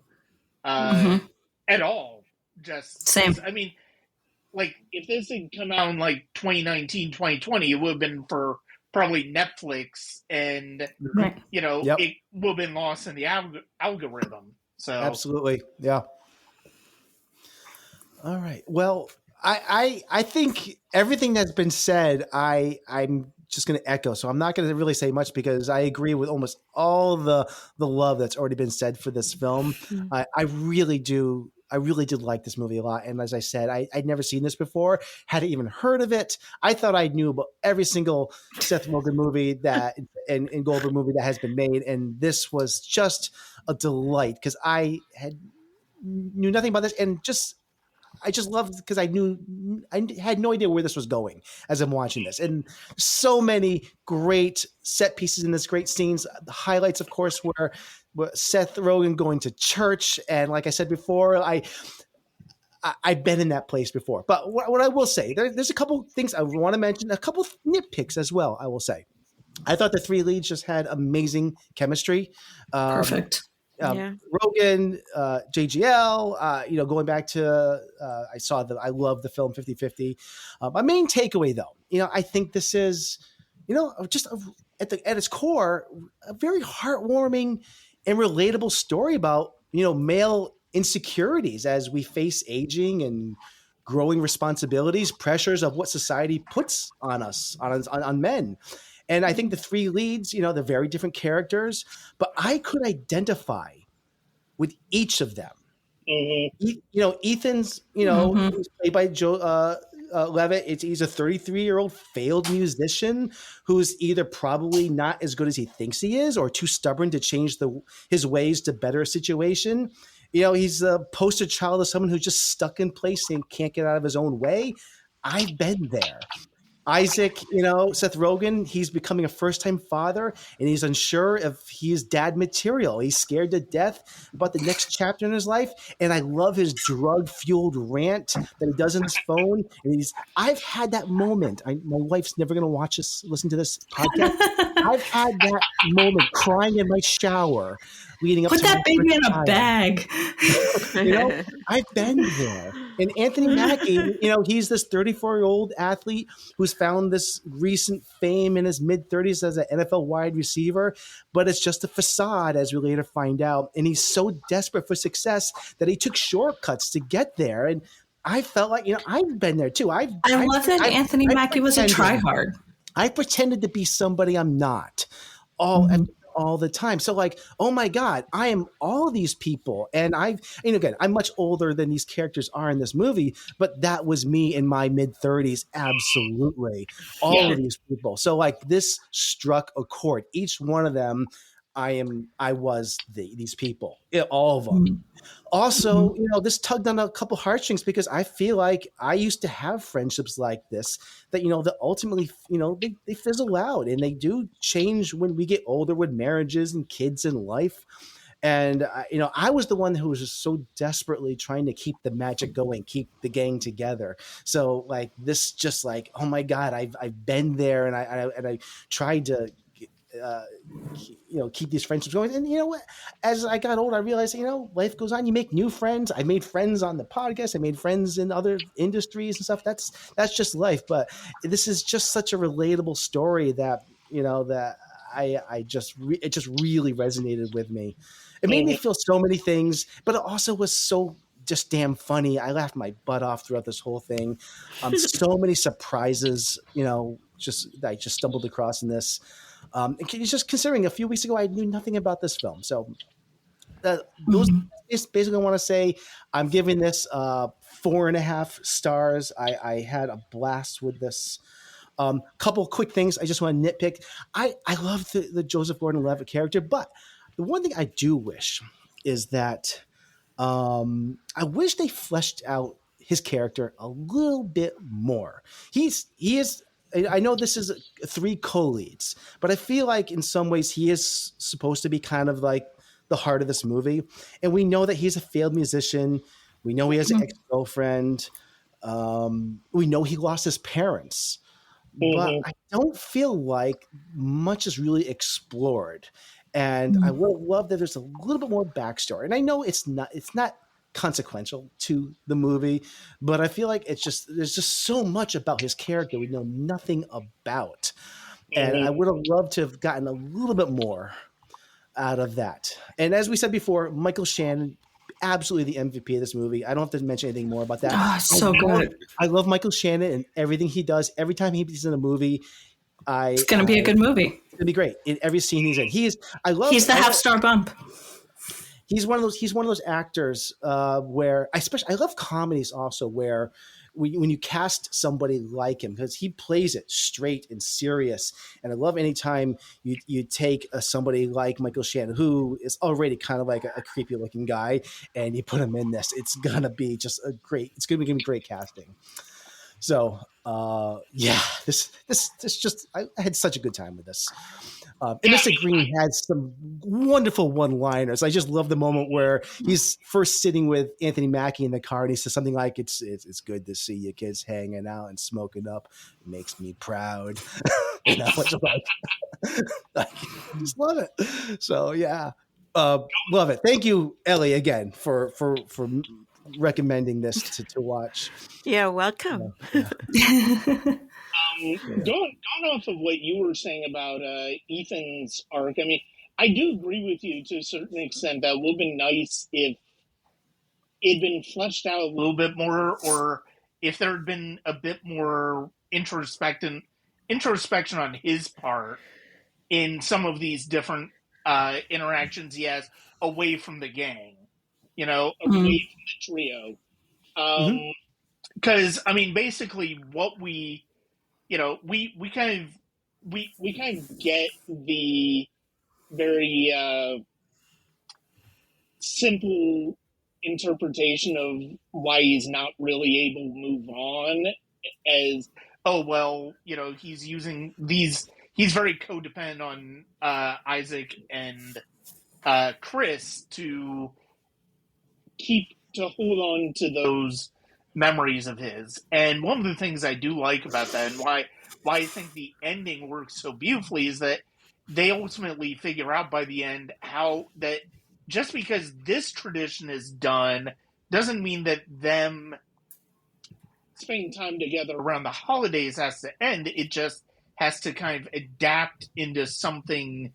at all. Just same. I mean, like if this had come out in like 2019, 2020, it would have been for probably Netflix, and it would have been lost in the algorithm. So absolutely, yeah. All right, well. I think everything that's been said, I'm just going to echo. So I'm not going to really say much because I agree with almost all the love that's already been said for this film. I really do. I really did like this movie a lot. And as I said, I'd never seen this before, hadn't even heard of it. I thought I knew about every single Seth Rogen movie that and Goldberg movie that has been made. And this was just a delight because I knew nothing about this and I just loved because I had no idea where this was going as I'm watching this. And so many great set pieces in this, great scenes. The highlights, of course, were Seth Rogen going to church. And like I said before, I've been in that place before. But what I will say, there's a couple things I want to mention, a couple nitpicks as well, I will say. I thought the three leads just had amazing chemistry. Perfect. Rogan, JGL, going back to, I love the film 50/50. My main takeaway though, I think this is, just at its core, a very heartwarming and relatable story about, male insecurities as we face aging and growing responsibilities, pressures of what society puts on us, on men. And I think the three leads, they're very different characters, but I could identify with each of them. Mm-hmm. Ethan's, he's played by Joe Levitt. He's a 33-year-old failed musician who's either probably not as good as he thinks he is or too stubborn to change his ways to better a situation. He's a poster child of someone who's just stuck in place and can't get out of his own way. I've been there. Isaac, Seth Rogen, he's becoming a first-time father, and he's unsure if he's dad material. He's scared to death about the next chapter in his life, and I love his drug-fueled rant that he does on his phone. And I've had that moment. My wife's never going to listen to this podcast. I've had that moment crying in my shower leading up to put that baby in a bag. I've been there. And Anthony Mackie, he's this 34-year-old athlete who's found this recent fame in his mid-30s as an NFL wide receiver, but it's just a facade, as we later find out. And he's so desperate for success that he took shortcuts to get there. And I felt like, I've been there too. I love that Anthony Mackie was a tryhard. I pretended to be somebody I'm not all the time. So like, oh my God, I am all these people. And again, I'm much older than these characters are in this movie, but that was me in my mid-30s. Absolutely. All of these people. So like this struck a chord. Each one of them, I was these people, all of them. Mm-hmm. Also, this tugged on a couple heartstrings because I feel like I used to have friendships like this that, that ultimately, they fizzle out and they do change when we get older with marriages and kids and life. And, I was the one who was just so desperately trying to keep the magic going, keep the gang together. So like this, just like, oh my God, I've been there and I tried to, keep these friendships going. And as I got older, I realized, life goes on. You make new friends. I made friends on the podcast. I made friends in other industries and stuff. That's just life. But this is just such a relatable story that, that it just really resonated with me. It made me feel so many things, but it also was so just damn funny. I laughed my butt off throughout this whole thing. So many surprises, I just stumbled across in this. Just considering a few weeks ago, I knew nothing about this film. So those basically I want to say I'm giving this 4.5 stars. I had a blast with this. Couple quick things I just want to nitpick. I love the Joseph Gordon-Levitt character, but the one thing I do wish is that I wish they fleshed out his character a little bit more. He is. I know this is 3 co-leads, but I feel like in some ways he is supposed to be kind of like the heart of this movie. And we know that he's a failed musician. We know he has an ex-girlfriend. We know he lost his parents. But I don't feel like much is really explored. And I would love that there's a little bit more backstory. And I know it's not consequential to the movie, but I feel like there's just so much about his character we know nothing about. And I would have loved to have gotten a little bit more out of that. And as we said before, Michael Shannon, absolutely the MVP of this movie. I don't have to mention anything more about that. Oh, so good. I love Michael Shannon and everything he does. Every time he's in a movie, It's going to be a good movie. It's going to be great. In every scene he's in, he's the half-star bump. He's one of those actors where I love comedies also where when you cast somebody like him, because he plays it straight and serious. And I love anytime you take somebody like Michael Shannon, who is already kind of like a creepy looking guy, and you put him in this. It's gonna be just it's gonna be great casting. So this just I had such a good time with this. And Mr. Green has some wonderful one-liners. I just love the moment where he's first sitting with Anthony Mackie in the car, and he says something like, "It's good to see you kids hanging out and smoking up. It makes me proud." You know, it's like, I just love it. So yeah, love it. Thank you, Ellie, again for recommending this to watch. Yeah, welcome. Going off of what you were saying about Ethan's arc, I mean, I do agree with you to a certain extent that it would have been nice if it had been fleshed out a little bit more, or if there had been a bit more introspection on his part in some of these different interactions he has away from the gang, away from the trio. Because, I mean, basically what we kind of get the very simple interpretation of why he's not really able to move on as, he's very codependent on Isaac and Chris to hold on to those memories of his. And one of the things I do like about that, and why I think the ending works so beautifully, is that they ultimately figure out by the end how that just because this tradition is done doesn't mean that them spending time together around the holidays has to end. It just has to kind of adapt into something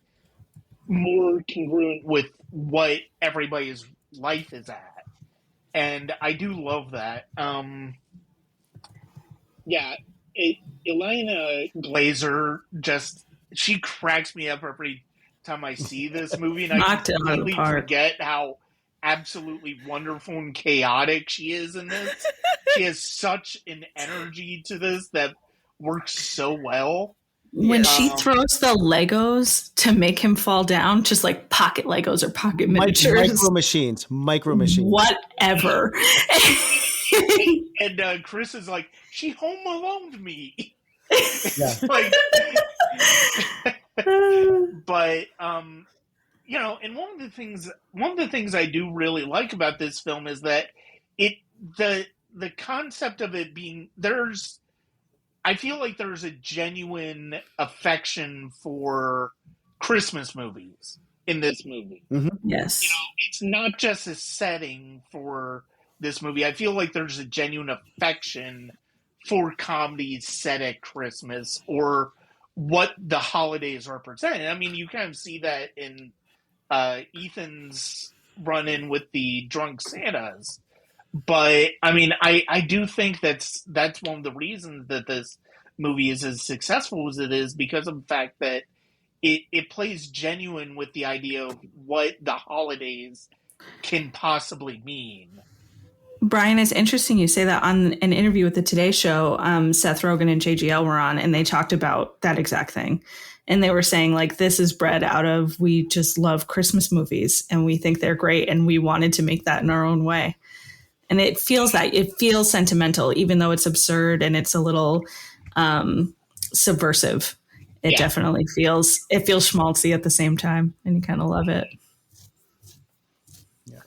more congruent with what everybody's life is at. And I do love that. Elena Glazer she cracks me up every time I see this movie, and I completely forget how absolutely wonderful and chaotic she is in this. She has such an energy to this that works so well. When she throws the Legos to make him fall down, just like pocket Legos or pocket miniatures. Micro machines. Whatever. And Chris is like, she home alone me. Yeah. But and one of the things I do really like about this film is that the concept of it being I feel like there's a genuine affection for Christmas movies in this movie. Mm-hmm. Yes. It's not just a setting for this movie. I feel like there's a genuine affection for comedies set at Christmas or what the holidays represent. I mean, you kind of see that in Ethan's run-in with the drunk Santas. But I mean, I do think that's one of the reasons that this movie is as successful as it is, because of the fact that it plays genuine with the idea of what the holidays can possibly mean. Brian, it's interesting you say that. On an interview with the Today Show, Seth Rogan and JGL were on, and they talked about that exact thing. And they were saying, like, this is bred out of, we just love Christmas movies and we think they're great, and we wanted to make that in our own way. And it feels sentimental, even though it's absurd and it's a little subversive. It definitely feels schmaltzy at the same time, and you kind of love it. Yeah,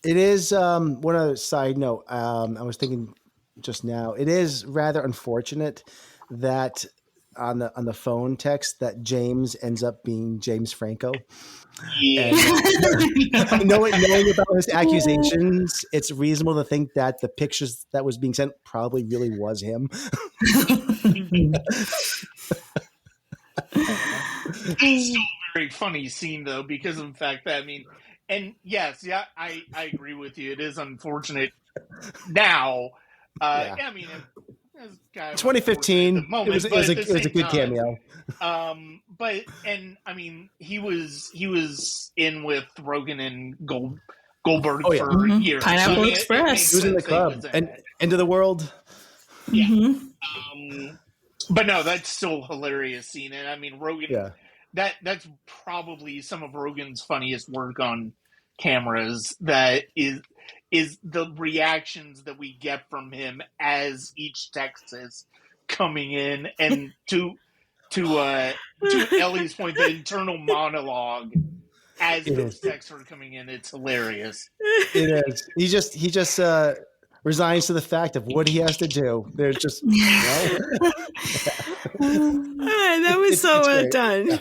it is. One other side note, I was thinking just now, it is rather unfortunate that on the phone text that James ends up being James Franco. Yeah. And knowing about his accusations, it's reasonable to think that the pictures that was being sent probably really was him. It's still a very funny scene, though, because of the fact that, I mean, and yes, I agree with you. It is unfortunate now. I mean, kind of 2015. the moment, It was a good cameo. But I mean, he was in with Rogan and Goldberg for years. Pineapple So Express. He was in the club and End of the World. Yeah. But no, that's still hilarious scene. And I mean, Rogan. Yeah. That's probably some of Rogan's funniest work on cameras. That is the reactions that we get from him as each text is coming in, and to Ellie's point, the internal monologue as those texts are coming in. It's hilarious. It is. He just resigns to the fact of what he has to do. There's just that was so well done. Yeah.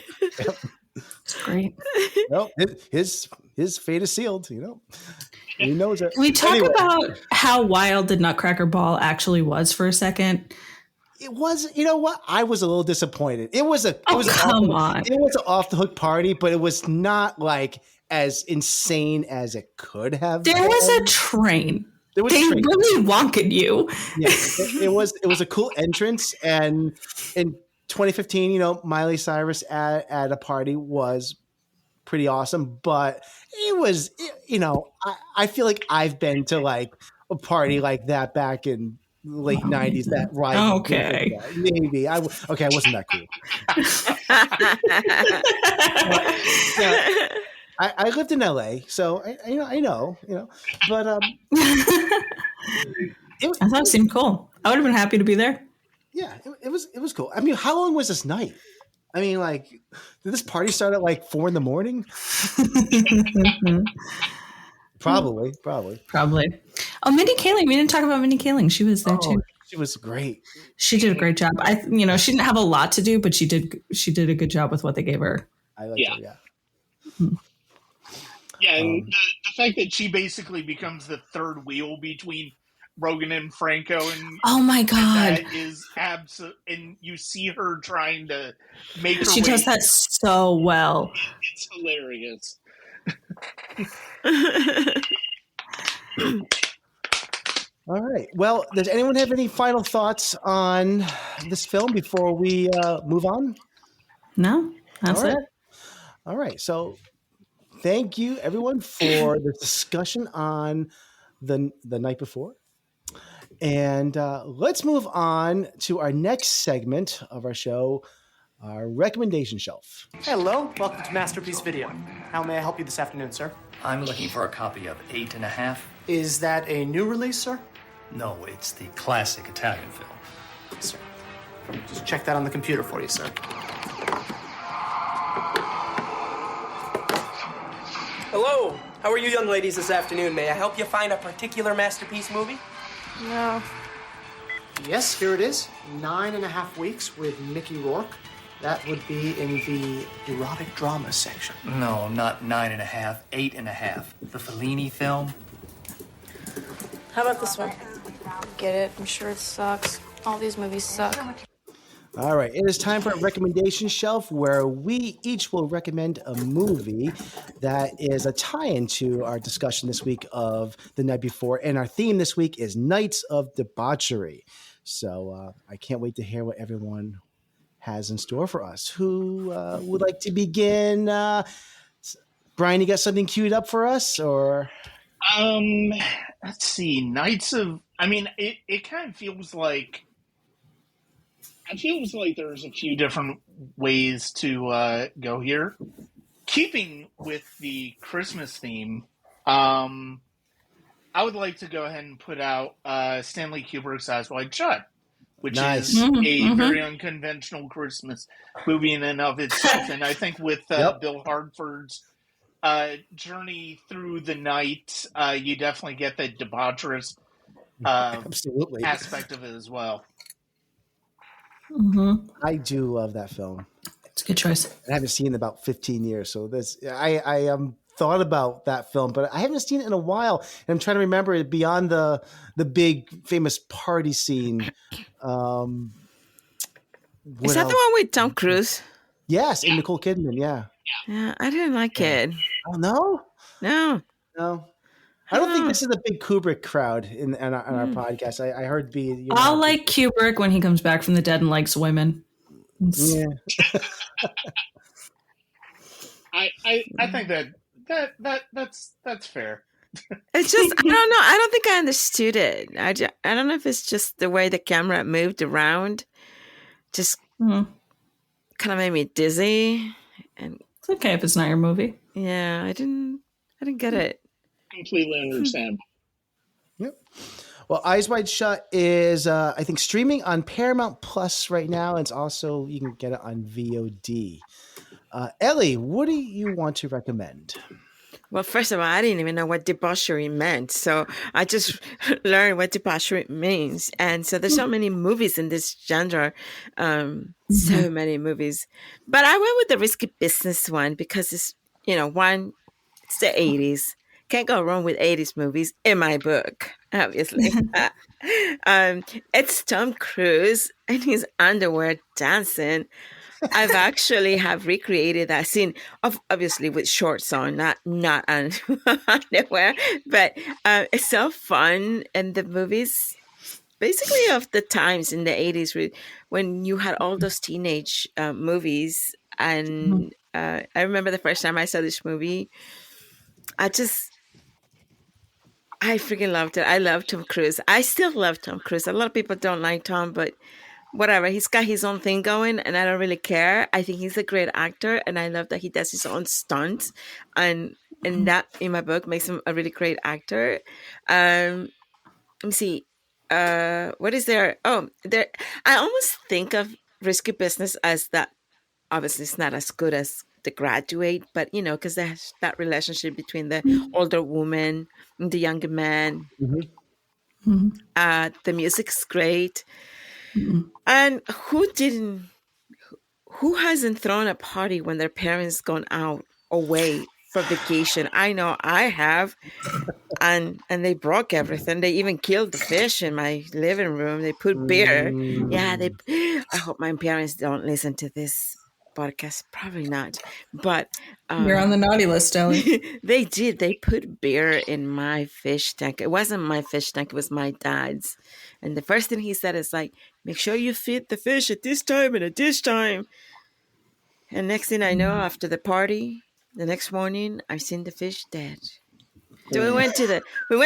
It's great. Well, his fate is sealed. You know, he knows it. Can we talk about how wild the Nutcracker Ball actually was for a second? It was. You know what? I was a little disappointed. It was an off the hook party, but it was not like as insane as it could have. There was a train. They really wonted you. Yeah, it was a cool entrance, and in 2015, you know, Miley Cyrus at a party was pretty awesome. But it was, you know, I feel like I've been to like a party like that back in late 90s. That right? Okay, maybe I wasn't that cool. I lived in LA, so I know, but I thought it seemed cool. I would have been happy to be there. Yeah, it was cool. I mean, how long was this night? I mean, like, did this party start at like 4 a.m? Probably. Oh, Mindy Kaling. We didn't talk about Mindy Kaling. She was there too. She was great. She did a great job. She didn't have a lot to do, but she did a good job with what they gave her. I liked her. Yeah. Yeah, and the fact that she basically becomes the third wheel between Rogan and Franco, and oh my god, that is absolute. And you see her trying to make her. She does that so well. It's hilarious. All right. Well, does anyone have any final thoughts on this film before we move on? No, that's it. All right. So, thank you everyone for the discussion on the night before. And let's move on to our next segment of our show, our recommendation shelf. Hello, welcome to Masterpiece Video. How may I help you this afternoon, sir? I'm looking for a copy of 8½. Is that a new release, sir? No, it's the classic Italian film. Yes, sir. Just check that on the computer for you, sir. Hello, how are you young ladies this afternoon? May I help you find a particular masterpiece movie? No. Yes, here it is. 9.5 Weeks with Mickey Rourke. That would be in the erotic drama section. No, not 9½, 8½. The Fellini film. How about this one? Get it? I'm sure it sucks. All these movies suck. All right, it is time for a recommendation shelf where we each will recommend a movie that is a tie-in to our discussion this week of The Night Before. And our theme this week is Nights of Debauchery. So I can't wait to hear what everyone has in store for us. Who would like to begin? Brian, you got something queued up for us, or? Let's see. It kind of feels like. It feels like there's a few different ways to go here. Keeping with the Christmas theme, I would like to go ahead and put out Stanley Kubrick's Eyes Wide Shut, which is a very unconventional Christmas movie in and of itself. And I think with Bill Hartford's journey through the night, you definitely get the debaucherous aspect of it as well. Mm-hmm. I do love that film. It's a good choice. I haven't seen it in about 15 years, so I thought about that film, but I haven't seen it in a while. And I'm trying to remember it beyond the big famous party scene. Is that the one with Tom Cruise? Yes, and Nicole Kidman. Yeah. Yeah, I didn't like it. Oh no. No. I don't think this is a big Kubrick crowd in our podcast. I heard B. I'll like Kubrick when he comes back from the dead and likes women. Yeah. I think that's fair. It's just I don't know. I don't think I understood it. I don't know if it's just the way the camera moved around, just kind of made me dizzy. And it's okay if it's not your movie. Yeah, I didn't get it. Completely understand. Yep. Well, Eyes Wide Shut is I think streaming on Paramount Plus right now. It's also you can get it on VOD. Ellie, what do you want to recommend? Well, first of all, I didn't even know what debauchery meant. So I just learned what debauchery means. And so there's so many movies in this genre. So many movies. But I went with the Risky Business one because it's, one, it's the 80s. Can't go wrong with 80s movies in my book, obviously. It's Tom Cruise in his underwear dancing. I've actually have recreated that scene, obviously with shorts on, not underwear, but it's so fun. And the movies, basically of the times in the 80s when you had all those teenage movies. And I remember the first time I saw this movie, I freaking loved it. I love Tom Cruise. I still love Tom Cruise. A lot of people don't like Tom, but whatever. He's got his own thing going, and I don't really care. I think he's a great actor, and I love that he does his own stunts. And that, in my book, makes him a really great actor. Let me see. What is there? Oh, there. I almost think of Risky Business as that. Obviously, it's not as good as The Graduate, but because there's that relationship between the older woman and the younger man. The music's great. And who hasn't thrown a party when their parents gone out away for vacation? I know I have. And they broke everything. They even killed the fish in my living room. They put beer. Yeah, I hope my parents don't listen to this podcast. Probably not. But you're on the naughty list, Ellie. They did. They put beer in my fish tank. It wasn't my fish tank. It was my dad's. And the first thing he said is like, make sure you feed the fish at this time and at this time. And next thing I know, after the party, the next morning, I've seen the fish dead. So we went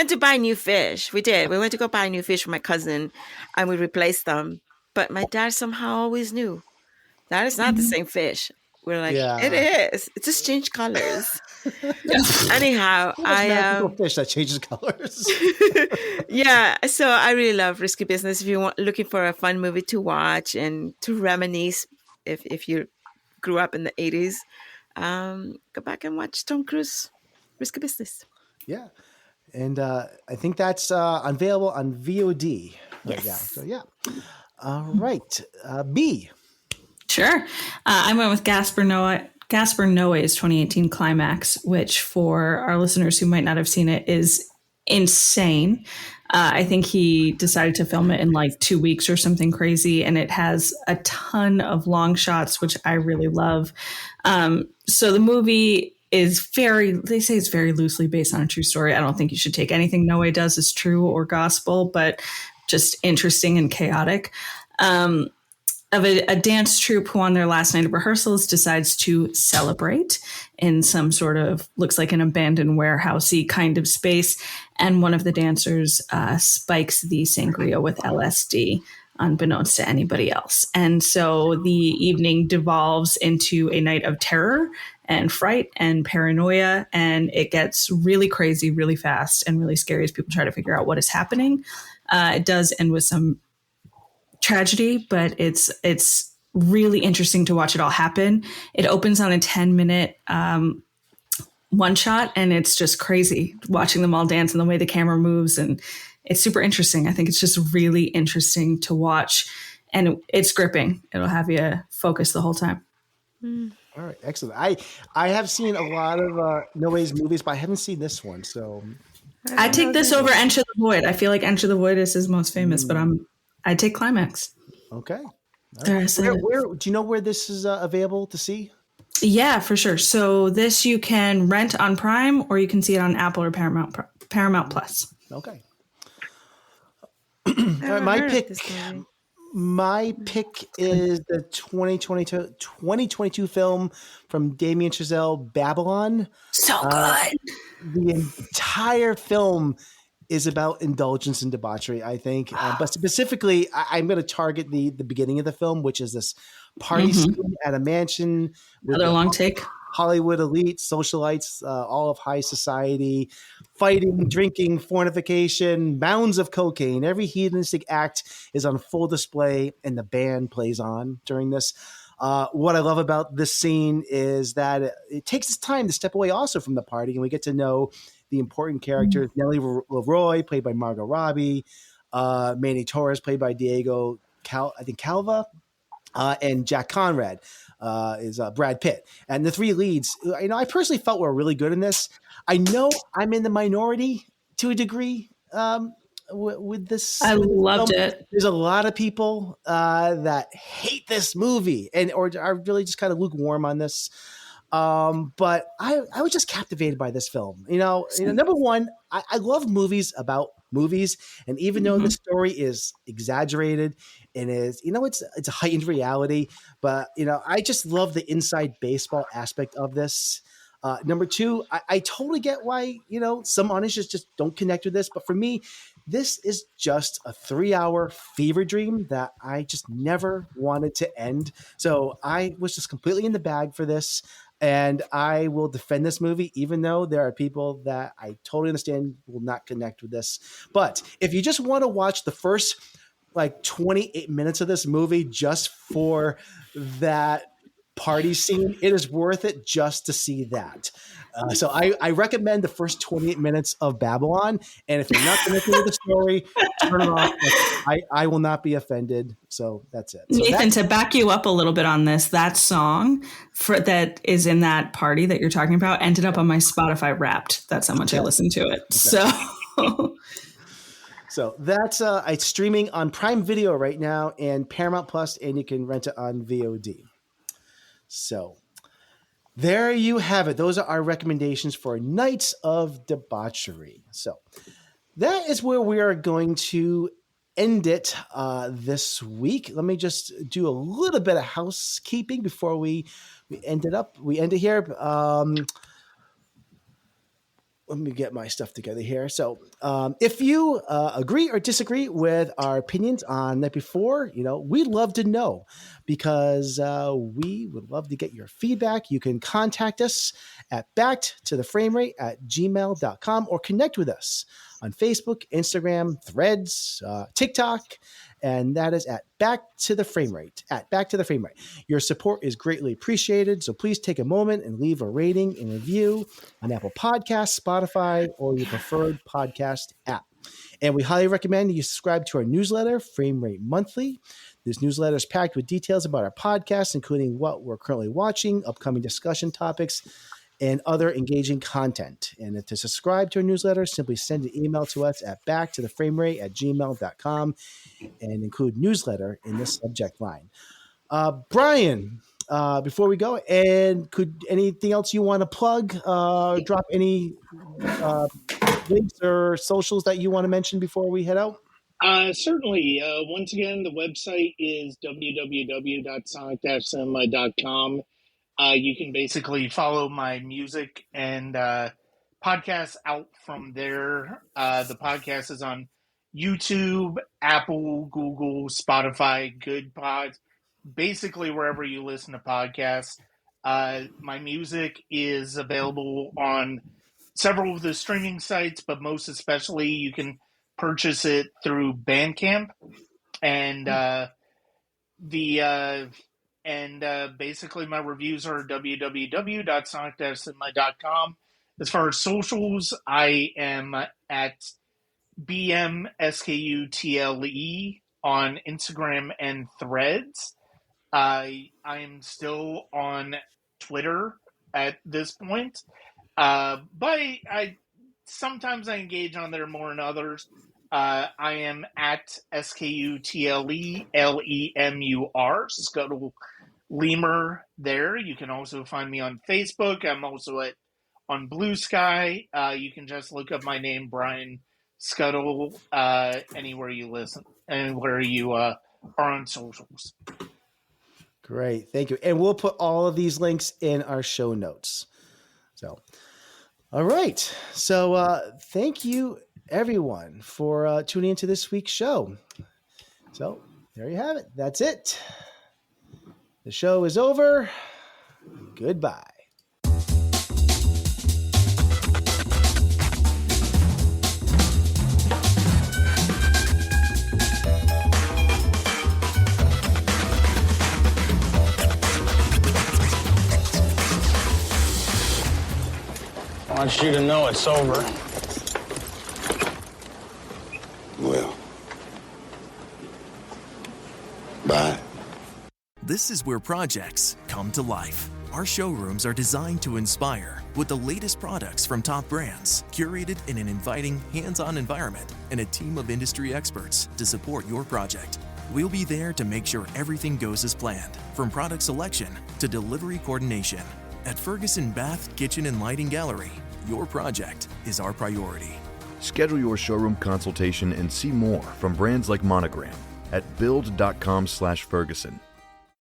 to buy new fish. We did. We went to go buy new fish for my cousin, and we replaced them. But my dad somehow always knew that is not the same fish. We're like, It is. It just changed colors. Anyhow, fish that changes colors. Yeah, so I really love Risky Business. If you're looking for a fun movie to watch and to reminisce, if you grew up in the 80s, go back and watch Tom Cruise, Risky Business. Yeah, and I think that's available on VOD right now. So yeah, all right, B. Sure. I went with Gaspar Noé's 2018 Climax, which for our listeners who might not have seen it is insane. I think he decided to film it in like 2 weeks or something crazy, and it has a ton of long shots, which I really love. So the movie is they say it's very loosely based on a true story. I don't think you should take anything Noé does as true or gospel, but just interesting and chaotic. Of a dance troupe who on their last night of rehearsals decides to celebrate in some sort of, looks like an abandoned warehousey kind of space. And one of the dancers spikes the sangria with LSD, unbeknownst to anybody else. And so the evening devolves into a night of terror and fright and paranoia. And it gets really crazy, really fast, and really scary as people try to figure out what is happening. It does end with some tragedy, but it's really interesting to watch it all happen. It opens on a 10-minute one shot, and it's just crazy watching them all dance and the way the camera moves, and it's super interesting. I think it's just really interesting to watch, and it's gripping. It'll have you focus the whole time. All right, excellent. I have seen a lot of Noé's movies, but I haven't seen this one, so I take this over Enter the Void. I feel like Enter the Void is his most famous, but I take Climax. Okay. Right. Where do you know where this is available to see? Yeah, for sure. So this you can rent on Prime, or you can see it on Apple or Paramount Paramount Plus. Okay. All right, my pick is the 2022 film from Damien Chazelle, Babylon. So good. The entire film is about indulgence and debauchery, I think. But specifically, I'm going to target the beginning of the film, which is this party scene at a mansion with Another long take. Hollywood elite, socialites, all of high society, fighting, drinking, fornication, mounds of cocaine. Every hedonistic act is on full display, and the band plays on during this. What I love about this scene is that it takes its time to step away also from the party, and we get to know the important characters. Nellie Leroy, played by Margot Robbie, Manny Torres, played by Diego Calva, and Jack Conrad is Brad Pitt. And the three leads, I personally felt were really good in this. I know I'm in the minority to a degree with this. I loved it. There's a lot of people that hate this movie or are really just kind of lukewarm on this. But I was just captivated by this film. Number one, I love movies about movies, and even though the story is exaggerated and is, it's a heightened reality, but I just love the inside baseball aspect of this. Number two, I totally get why some audiences just don't connect with this, but for me, this is just a 3-hour fever dream that I just never wanted to end. So I was just completely in the bag for this. And I will defend this movie, even though there are people that I totally understand will not connect with this. But if you just want to watch the first 28 minutes of this movie just for that party scene, it is worth it just to see that. So I recommend the first 28 minutes of Babylon. And if you're not connected with the story, turn it off. I will not be offended. So that's it. So Nathan, to back you up a little bit on this, that song that is in that party that you're talking about ended up on my Spotify Wrapped. That's how much I listened to it. Okay. So that's it's streaming on Prime Video right now and Paramount Plus, and you can rent it on VOD. So there you have it. Those are our recommendations for Nights of Debauchery. So that is where we are going to end it this week. Let me just do a little bit of housekeeping before we end it here. Let me get my stuff together here. So if you agree or disagree with our opinions on Night Before, we'd love to know, because we would love to get your feedback. You can contact us at backtothe.framerate@gmail.com or connect with us on Facebook, Instagram, Threads, TikTok, and that is at Back to the Frame Rate. Your support is greatly appreciated, so please take a moment and leave a rating and review on Apple Podcasts, Spotify, or your preferred podcast app. And we highly recommend you subscribe to our newsletter, Frame Rate Monthly. This newsletter is packed with details about our podcast, including what we're currently watching, upcoming discussion topics, and other engaging content. And to subscribe to our newsletter, simply send an email to us at backtothe.framerate@gmail.com and include newsletter in the subject line. Brian, before we go, and could anything else you want to plug, drop any links or socials that you want to mention before we head out? Certainly. Once again, the website is www.sonic-cinema.com. You can basically follow my music and podcasts out from there. The podcast is on YouTube, Apple, Google, Spotify, Good Pods, basically wherever you listen to podcasts. My music is available on several of the streaming sites, but most especially you can purchase it through Bandcamp. And basically my reviews are www.sonic-cinema.com. As far as socials, I am at BMSKUTLE on Instagram and Threads. I am still on Twitter at this point, but sometimes I engage on there more than others. I am at SKUTLELEMUR, Skutle Lemur there. You can also find me on Facebook. I'm also at on Blue Sky. You can just look up my name, Brian Skutle, anywhere you are on socials. Great. Thank you. And we'll put all of these links in our show notes. So, all right. So thank you, everyone, for tuning into this week's show. So there you have it. That's it. The show is over. Goodbye. I want you to know it's over. Well, bye. This is where projects come to life. Our showrooms are designed to inspire with the latest products from top brands, curated in an inviting, hands-on environment, and a team of industry experts to support your project. We'll be there to make sure everything goes as planned, from product selection to delivery coordination. At Ferguson Bath, Kitchen, and Lighting Gallery, your project is our priority. Schedule your showroom consultation and see more from brands like Monogram at build.com/Ferguson.